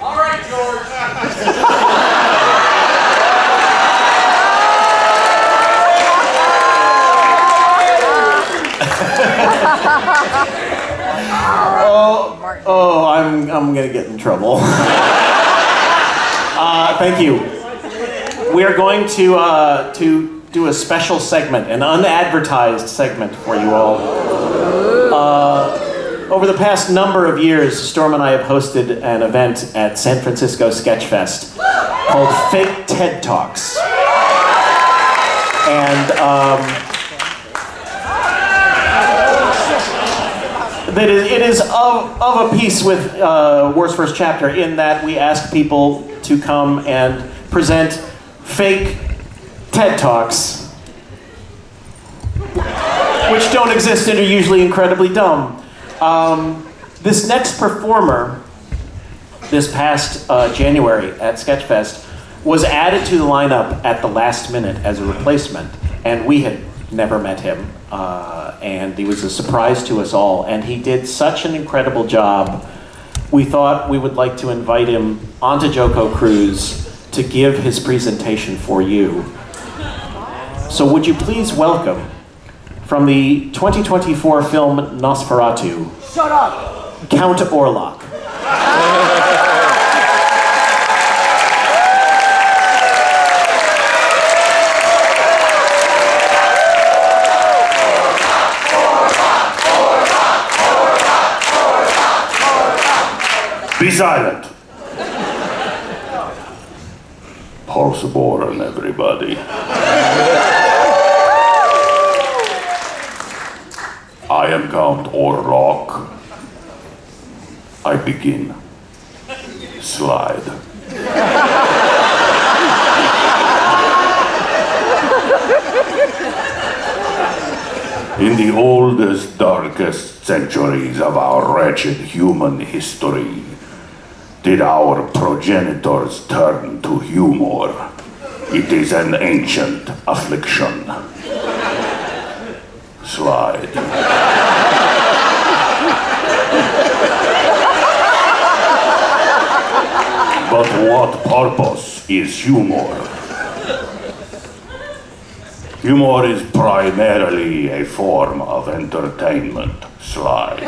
All right, George. I'm gonna get in trouble. Thank you. We are going to do a special segment, an unadvertised segment for you all. Over the past number of years, Storm and I have hosted an event at San Francisco Sketch Fest called Fake TED Talks. And it is of a piece with War's First Chapter in that we ask people to come and present fake TED Talks, which don't exist and are usually incredibly dumb. This next performer, this past January at Sketchfest, was added to the lineup at the last minute as a replacement, and we had never met him, and he was a surprise to us all, and he did such an incredible job. We thought we would like to invite him onto Joco Cruise to give his presentation for you. So would you please welcome, from the 2024 film Nosferatu, Shut up! Count Orlok. Be silent. Paul Sabourin, everybody. I am Count Orlok. I begin. Slide. In the oldest, darkest centuries of our wretched human history, did our progenitors turn to humor? It is an ancient affliction. Slide. But what purpose is humor? Humor is primarily a form of entertainment. Slide.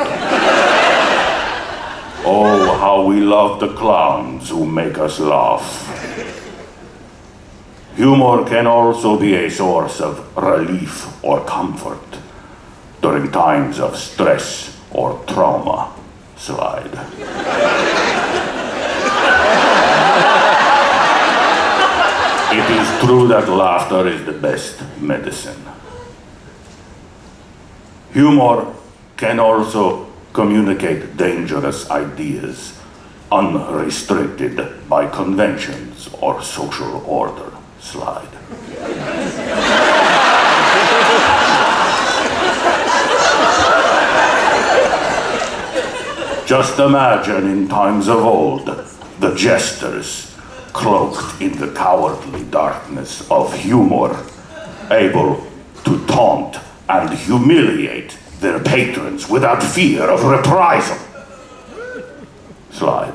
Oh, how we love the clowns who make us laugh. Humor can also be a source of relief or comfort during times of stress or trauma. Slide. It is true that laughter is the best medicine. Humor can also communicate dangerous ideas unrestricted by conventions or social order. Slide. Just imagine in times of old, the jesters cloaked in the cowardly darkness of humor, able to taunt and humiliate their patrons without fear of reprisal. Slide.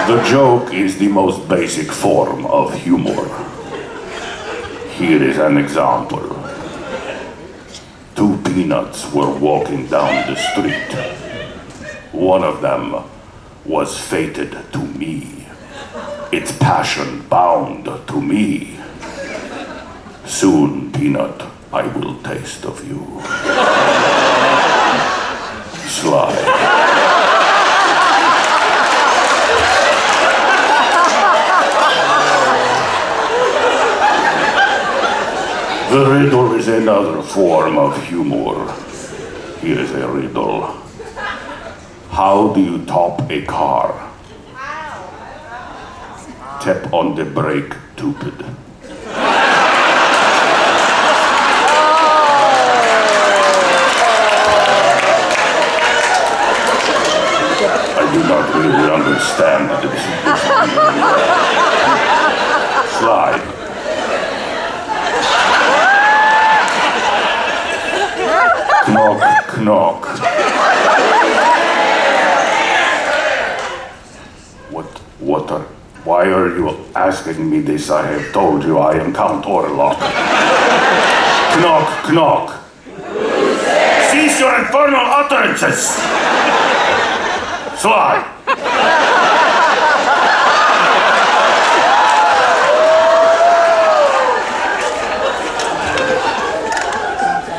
The joke is the most basic form of humor. Here is an example. Two peanuts were walking down the street. One of them was fated to me. Its passion bound to me. Soon, Peanut, I will taste of you. Slide. The riddle is another form of humor. Here is a riddle. How do you top a car? Tap on the brake, stupid. I do not really understand this. Slide. Knock, knock. Why are you asking me this? I have told you I am Count Orlok. Knock, knock. Cease your infernal utterances. Slide.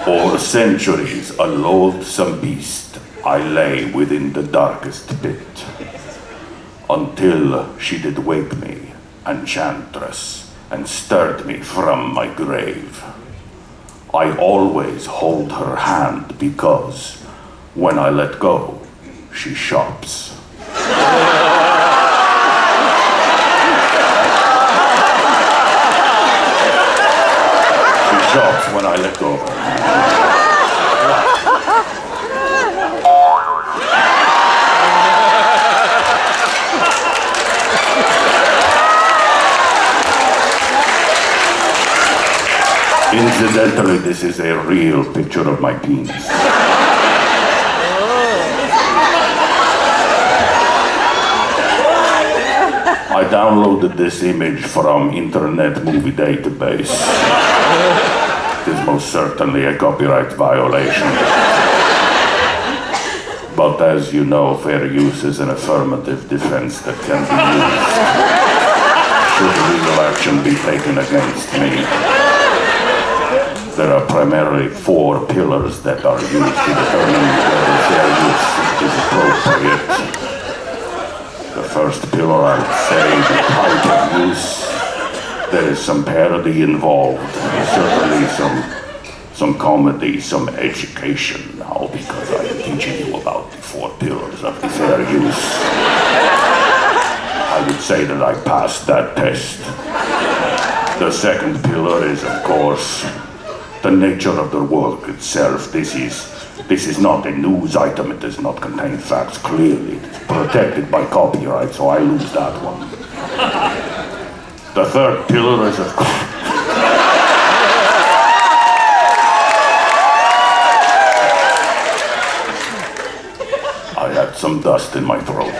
For centuries, a loathsome beast, I lay within the darkest pit, until she did wake me, enchantress, and stirred me from my grave. I always hold her hand because, when I let go, she shops. She shops when I let go of her hand. Incidentally, this is a real picture of my penis. I downloaded this image from Internet Movie Database. It is most certainly a copyright violation. But as you know, fair use is an affirmative defense that can be used should legal action be taken against me. There are primarily 4 pillars that are used to determine whether fair use is appropriate. The first pillar, I would say, the type of use. There is some parody involved, certainly some comedy, some education now, because I am teaching you about the 4 pillars of the fair use. I would say that I passed that test. The second pillar is, of course, the nature of the work itself. This is not a news item. It does not contain facts clearly. It's protected by copyright, so I lose that one. The third pillar is, of course, I had some dust in my throat.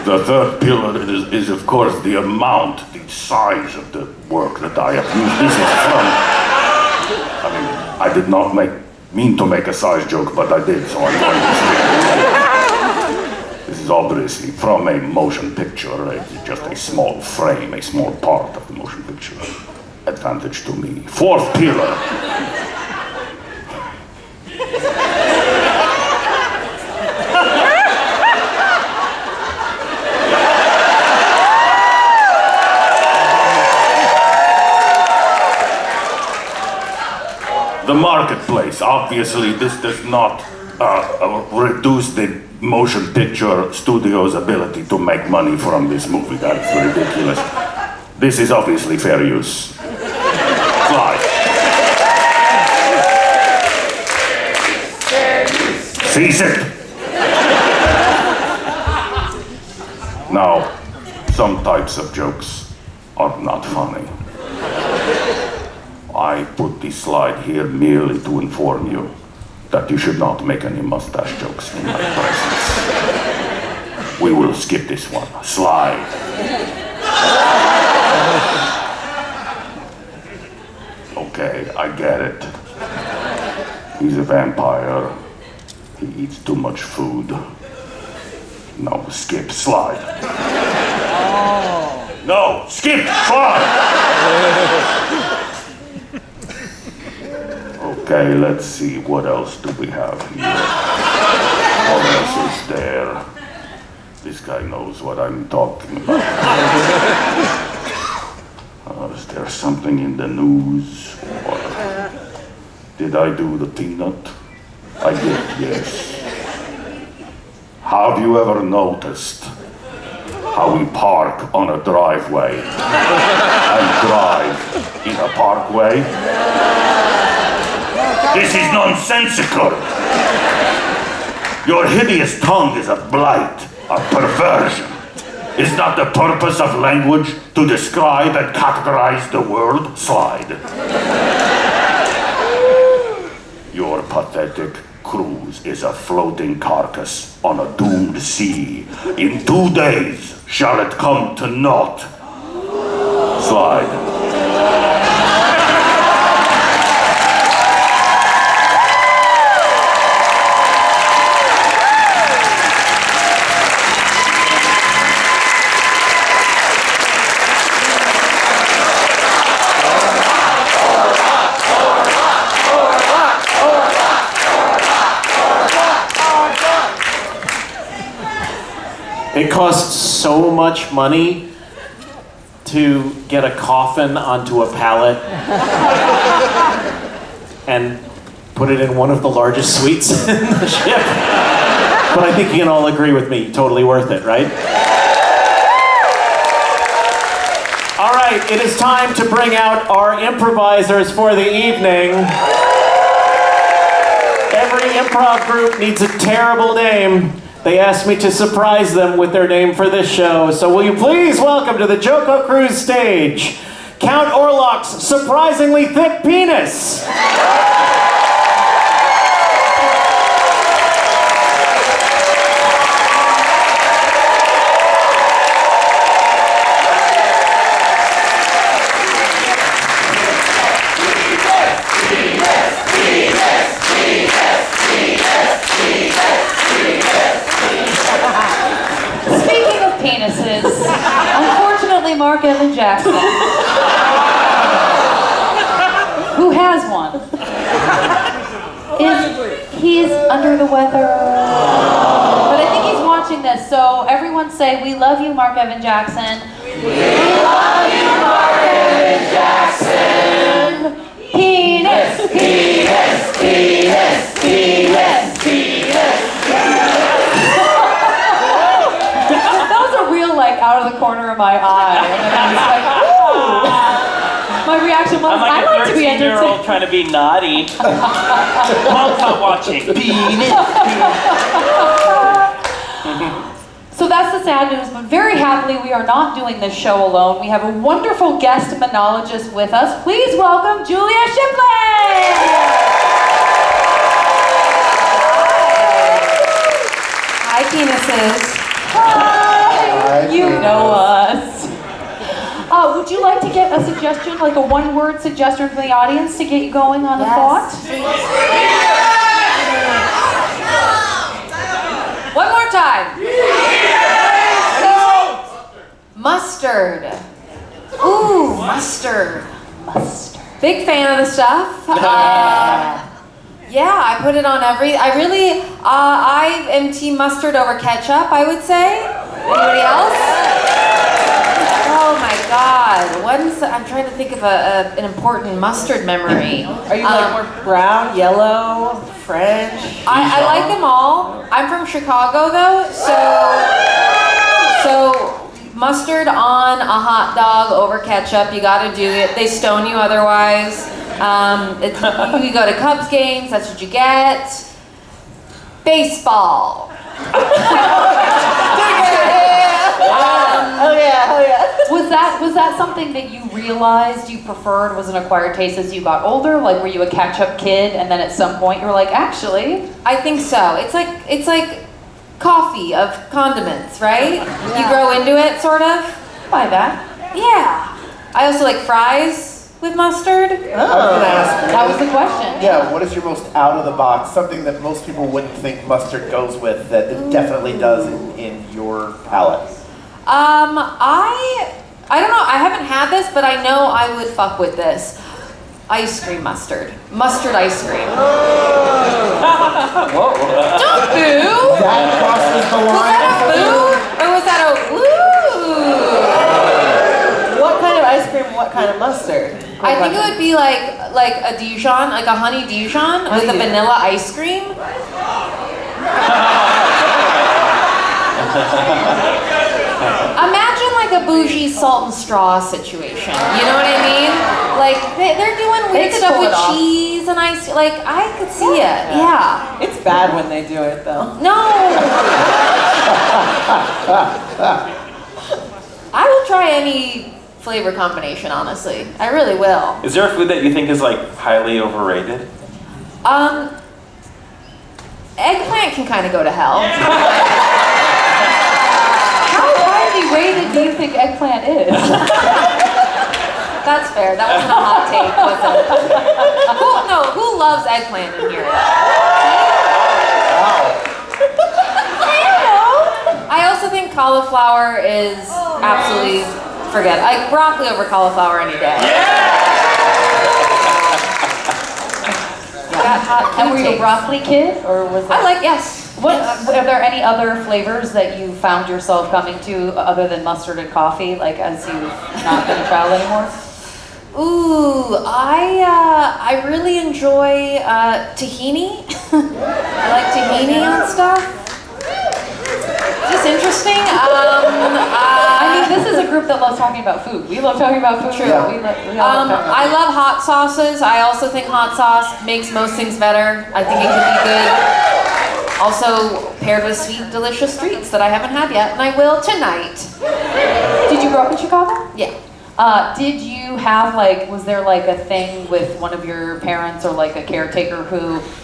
The third pillar is of course the amount, the size of the work that I have used. This is from, I did not mean to make a size joke, but I did, so I'm going to say this is obviously from a motion picture. It's just a small frame, a small part of the motion picture. Advantage to me. Fourth pillar. The marketplace. Obviously, this does not reduce the motion picture studio's ability to make money from this movie. That's ridiculous. This is obviously fair use. Slide. Seize it. Now, some types of jokes are not funny. I put this slide here merely to inform you that you should not make any mustache jokes in my presence. We will skip this one. Slide. Okay, I get it. He's a vampire. He eats too much food. No, skip. Slide. No, skip. Slide. Okay, let's see, what else do we have here? What else is there? This guy knows what I'm talking about. Is there something in the news? Or did I do the peanut? I did, yes. Have you ever noticed how we park on a driveway and drive in a parkway? This is nonsensical. Your hideous tongue is a blight, a perversion. Is not the purpose of language to describe and categorize the world? Slide. Your pathetic cruise is a floating carcass on a doomed sea. In 2 days shall it come to naught. Slide. It costs so much money to get a coffin onto a pallet and put it in one of the largest suites in the ship. But I think you can all agree with me, totally worth it, right? All right, it is time to bring out our improvisers for the evening. Every improv group needs a terrible name. They asked me to surprise them with their name for this show, so will you please welcome to the Joco Cruise stage, Count Orlok's surprisingly thick penis. Jackson. Who has one? He's under the weather. But I think he's watching this, so everyone say, we love you, Mark Evan Jackson. We love you, Mark Evan Jackson. Penis, penis, penis, penis, penis. That was a real, like, out of the corner of my eye. And then I was like, ooh. My reaction was, I'm like I a like to be 13-year-old entertained. trying to be naughty. Mom's not watching. So that's the sad news, but very happily we are not doing this show alone. We have a wonderful guest monologist with us. Please welcome Julia Shiplett! Hi, penises. Hi! You know us. Would you like to get a suggestion, like a one-word suggestion from the audience to get you going on a thought? One more time. Mustard. Ooh, mustard. Mustard. Big fan of the stuff. Yeah, I put it on I am team mustard over ketchup, I would say. Anybody else? Oh my God. I'm trying to think of an important mustard memory. Are you like more brown, yellow, French? I like them all. I'm from Chicago though, so mustard on a hot dog over ketchup, you gotta do it. They stone you otherwise. You go to Cubs games, that's what you get. Baseball. Oh yeah. Was that something that you realized you preferred, was an acquired taste as you got older? Like, were you a ketchup kid and then at some point you were like, actually? I think so. It's like coffee of condiments, right? Yeah. You grow into it, sort of. By that. Yeah. I also like fries with mustard. I was gonna ask. That was the question. Yeah, what is your most out of the box, something that most people wouldn't think mustard goes with, that it definitely does in your palate? I don't know, I haven't had this, but I know I would fuck with this. Ice cream mustard. Mustard ice cream. Whoa. Don't boo! That crosses the line. Was that a boo? Or was that a woo? What kind of ice cream, what kind of mustard? I think it would be like a Dijon, like a honey Dijon with a vanilla ice cream. Imagine like a bougie salt and straw situation. You know what I mean? Like they're doing weird could stuff pull it with off. cheese and ice. Like I could see it. Yeah. It's bad when they do it though. No. I will try any flavor combination, honestly. I really will. Is there a food that you think is like highly overrated? Eggplant can kind of go to hell. How highly rated do you think eggplant is? That's fair. That wasn't a hot take, was it? Who loves eggplant in here? I also think cauliflower is absolutely like broccoli over cauliflower any day. Got hot And were you a takes. broccoli kid, or was that? Yes. Are there any other flavors that you found yourself coming to other than mustard and coffee, like as you've not been a child anymore? Ooh, I really enjoy tahini. I like tahini on stuff. Is this interesting? I mean, this is a group that loves talking about food. We love talking about food. True. We all love talking about I love hot sauces. I also think hot sauce makes most things better. I think it could be good. Also paired with sweet, delicious treats that I haven't had yet, and I will tonight. Did you grow up in Chicago? Yeah. Did you have was there like a thing with one of your parents or like a caretaker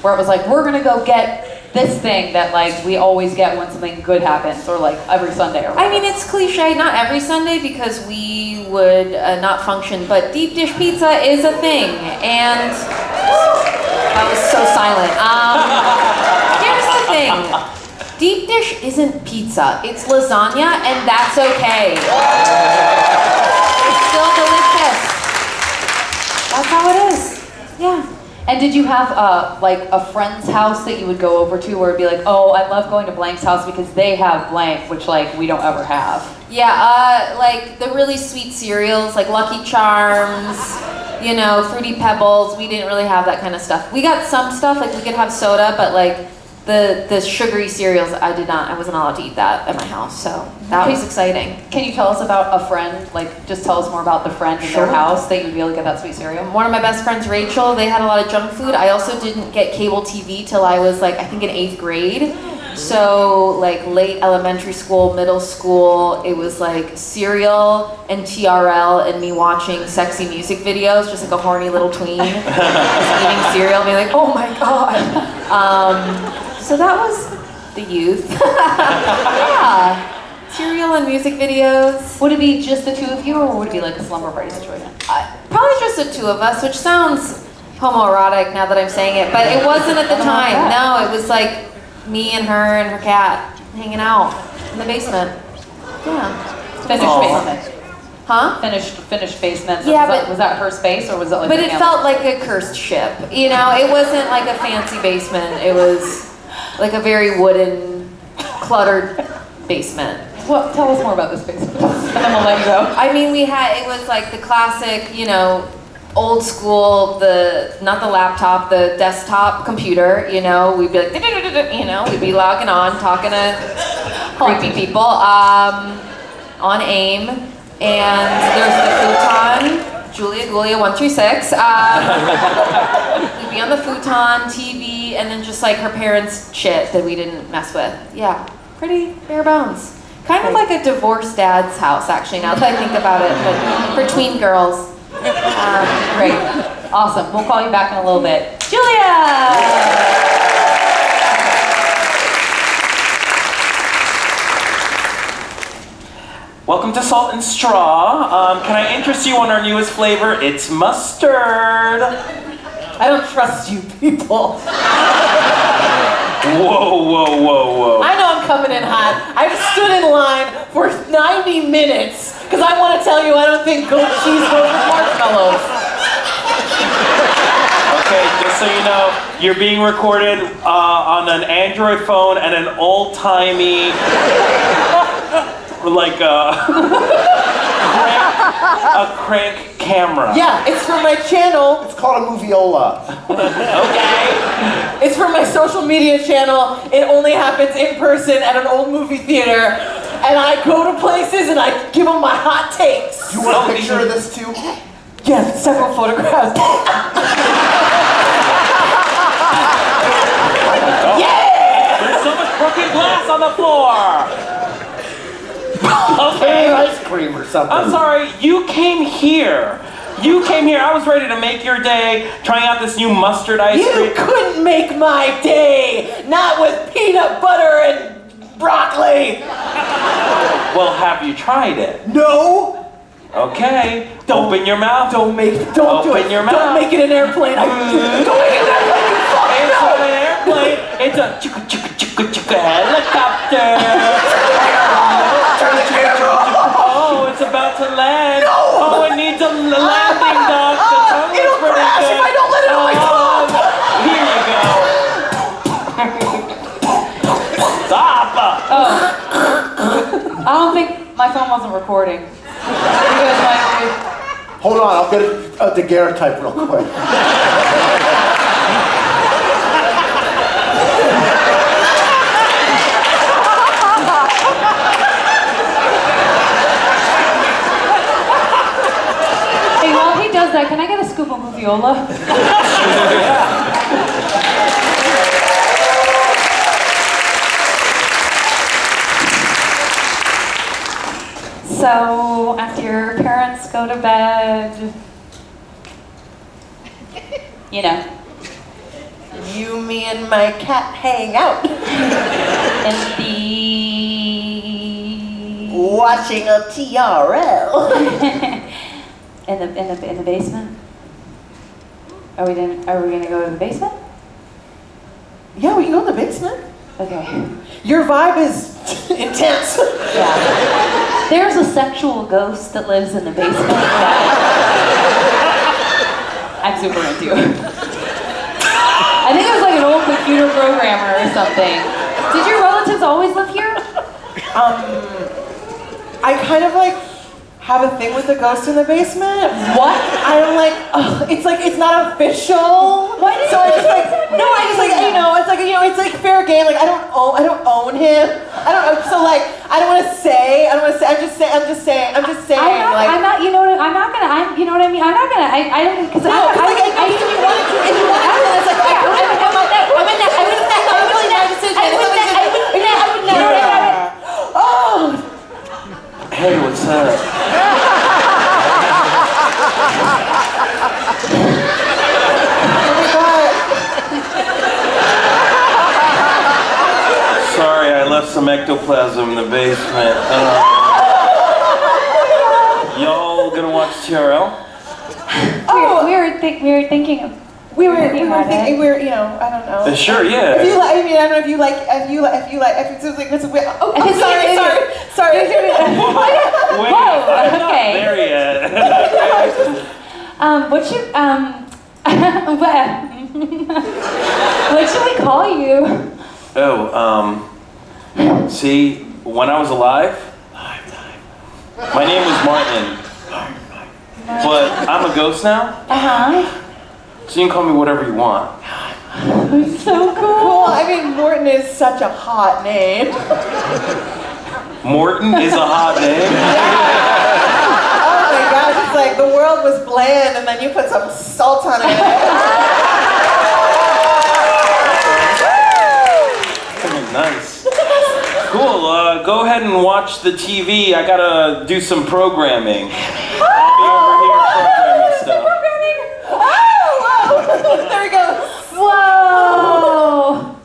where it was like, we're gonna go get this thing that we always get when something good happens, or like every Sunday or whatever? I mean, it's cliche, not every Sunday because we would not function, but deep dish pizza is a thing, and that was so silent. Here's the thing. Deep dish isn't pizza, it's lasagna, and that's okay. still delicious. That's how it is. Yeah. And did you have like a friend's house that you would go over to where it'd be like, oh, I love going to blank's house because they have blank, which like we don't ever have? Yeah, like the really sweet cereals, like Lucky Charms, you know, Fruity Pebbles. We didn't really have that kind of stuff. We got some stuff, like we could have soda, but like the sugary cereals, I wasn't allowed to eat that at my house, so that was exciting. Can you tell us about a friend? Like, just tell us more about the friend in their house that you'd be able to get that sweet cereal? One of my best friends, Rachel, they had a lot of junk food. I also didn't get cable TV till I was like, I think in 8th grade. So like late elementary school, middle school, it was like cereal and TRL and me watching sexy music videos, just like a horny little tween, just eating cereal, being like, oh my God. So that was the youth. Yeah, cereal and music videos. Would it be just the two of you, or would it be like a slumber party situation? Probably just the two of us, which sounds homoerotic now that I'm saying it, but it wasn't at the time. No, it was like me and her cat hanging out in the basement. Yeah. Finished basement. Huh? Finished basement. Yeah, was that her space, or was it like? But it felt like a cursed ship. You know, it wasn't like a fancy basement. It was like a very wooden, cluttered basement. Well, tell us more about this basement, and then we'll let you go. I mean, it was like the classic, you know, old school, not the laptop, the desktop computer, you know, we'd be like, you know, we'd be logging on, talking to creepy people, on AIM, and there's the futon, Julia 136, we'd be on the futon, TV, and then just like her parents' shit that we didn't mess with. Yeah, pretty bare bones. Kind of like a divorced dad's house, actually, now that I think about it, but for tween girls. Great. Awesome. We'll call you back in a little bit. Julia! Welcome to Salt and Straw. Can I interest you on our newest flavor? It's mustard. I don't trust you people. Whoa. I know I'm coming in hot. I've stood in line for 90 minutes because I want to tell you I don't think goat cheese goes with marshmallows. Okay, just so you know, you're being recorded on an Android phone and an old-timey, like a crank camera. Yeah, it's for my channel. It's called a moviola. Okay. It's for my social media channel. It only happens in person at an old movie theater. And I go to places and I give them my hot takes. You want a picture of this too? Yes, several photographs. Yeah! There's so much broken glass on the floor. Okay. Ice cream or something. I'm sorry, you came here. I was ready to make your day, trying out this new mustard ice cream. You couldn't make my day, not with peanut butter and broccoli. Well, have you tried it? No. Okay. Open your mouth. Don't do it. Open your mouth. Don't make it an airplane. Don't make it an airplane. You fucking It's know. not an airplane. It's a chicka helicopter. Turn the camera off. Oh, it's about to land. No. Oh, it needs a landing dock. The tunnel's It'll pretty crash good. if I don't let it on my phone. Here you go. Stop. I don't think my phone wasn't recording. You guys might. Hold on, I'll get a daguerreotype real quick. Hey, while he does that, can I get a scoop of moviola? So, after your parents go to bed, you know. You, me, and my cat hang out. And watching a TRL. in the basement? Are we gonna go to the basement? Yeah, we can go in the basement. Okay. Your vibe is intense. Yeah. There's a sexual ghost that lives in the basement. I'm super into. I think it was like an old computer programmer or something. Did your relatives always live here? I kind of like have a thing with the ghost in the basement. What? I don't like. It's like it's not official. Why did so I just like no. I just like it's like fair game. Like I don't own him. I don't. So like I don't want to say. I'm just saying. I'm just saying. I'm not. You know what? I'm not gonna. You know what I mean? I'm not gonna. I don't. Because no. If you wanted to, it's like I would never. Oh. Hey, what's up? Sorry, I left some ectoplasm in the basement. Y'all gonna watch TRL? We were thinking of. We were thinking, I don't know. Sure, yeah. If you like, I mean, I don't know if you like, if it's like, sorry. Whoa, okay. Not there yet. What should we call you? See, when I was alive, my name was Martin. But I'm a ghost now. So you can call me whatever you want. So cool. Cool. I mean, Morton is such a hot name. Morton is a hot name? Oh my gosh, it's like the world was bland and then you put some salt on it. Nice. Cool, go ahead and watch the TV. I gotta do some programming. I'll be over here programming stuff. There we go. Whoa!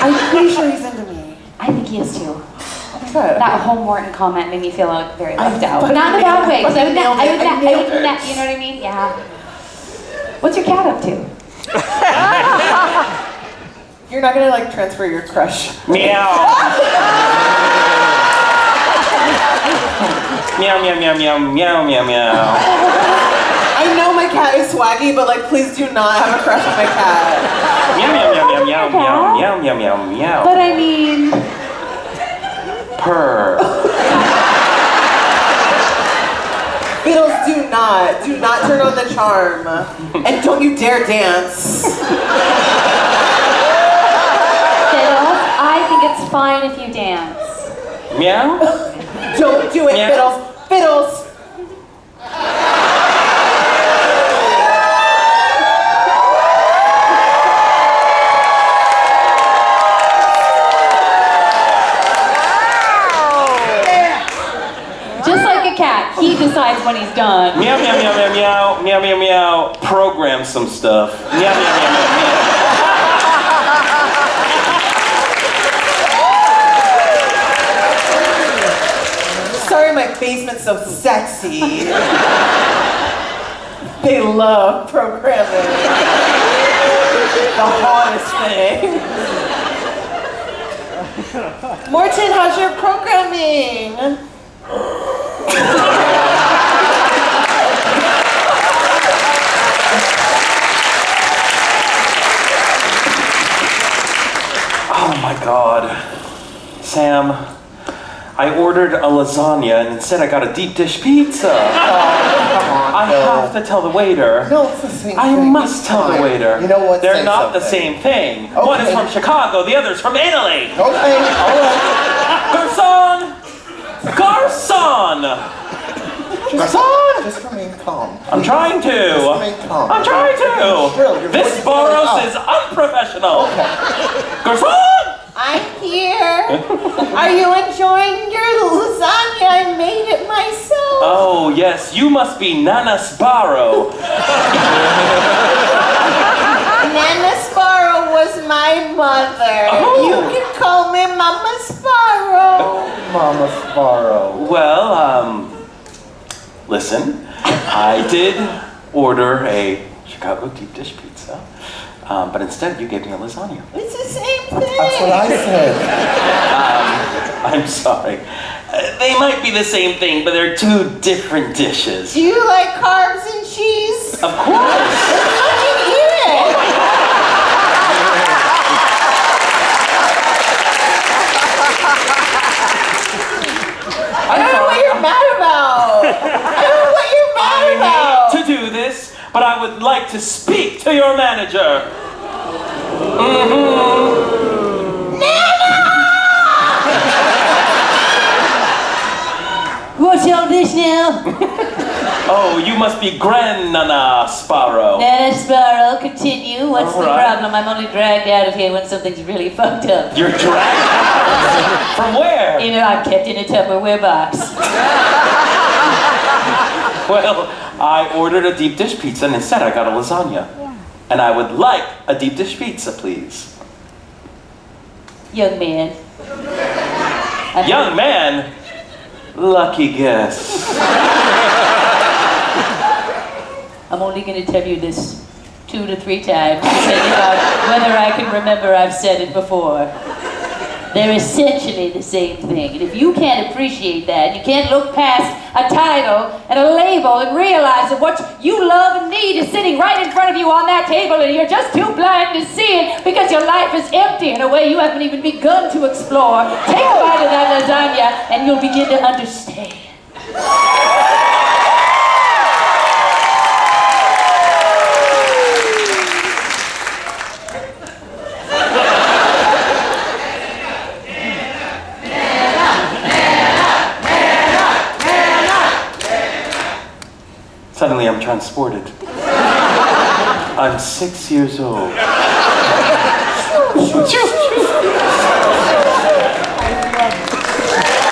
I'm pretty sure he's into me. I think he is too. Oh my god. That whole Morton comment made me feel like very left out. But not in a bad way. I would you know what I mean? Yeah. What's your cat up to? You're not gonna like transfer your crush. Meow. Meow, meow, meow, meow, meow, meow, meow. I know my cat is swaggy, but like, please do not have a crush on my cat. Meow, meow, meow, meow, meow, meow, meow, meow, meow, meow. But I mean... Purr. Beatles, do not turn on the charm. And don't you dare dance. Fiddles, I think it's fine if you dance. Meow? Don't do it, Meow. Fiddles. Fiddles. Just like a cat, he decides when he's done. Meow, meow, meow, meow, meow, meow, meow, meow. Program some stuff. Meow, meow, meow, meow, meow. Sorry my basement's so sexy. They love programming. The hottest thing. Morton, how's your programming? Oh my god. Sam, I ordered a lasagna and instead I got a deep dish pizza. I have to tell the waiter. No, it's the same I thing. must tell the waiter. You know what? They're Say not the something. same thing. Okay. One is from Chicago, the other's from Italy. Okay, all right. Garçon! Garçon! Just remain calm. I'm trying to. Just remain calm. I'm trying to. Shrill, your voice This is going Boros up. is unprofessional. Okay. Garçon! I'm here. Are you enjoying your lasagna? I made it myself. Oh, yes, you must be Nana Sparrow. Nana Sparrow was my mother. Oh. You can call me Mama Sparrow. Mama Sparrow. Well, listen, I did order a Chicago deep dish pizza, but instead you gave me a lasagna. It's the same thing. That's what I said. I'm sorry. They might be the same thing, but they're two different dishes. Do you like carbs and cheese? Of course. Fucking eat it! I don't know what you're mad about. I don't know what you're mad about. To do this, but I would like to speak to your manager. What's all this now? Oh, you must be Nana Sparrow. Nana Sparrow, continue. What's All the right. problem? I'm only dragged out of here when something's really fucked up. You're dragged out? From where? You know, I'm kept in a Tupperware box. Well, I ordered a deep dish pizza and instead I got a lasagna. And I would like a deep dish pizza, please. Young man. Young man? Lucky guess. I'm only going to tell you this 2 to 3 times, depending on whether I can remember I've said it before. They're essentially the same thing. And if you can't appreciate that, you can't look past a title and a label and realize that what you love and need is sitting right in front of you on that table and you're just too blind to see it because your life is empty in a way you haven't even begun to explore. Take a bite of that lasagna and you'll begin to understand. Suddenly I'm transported. I'm 6 years old.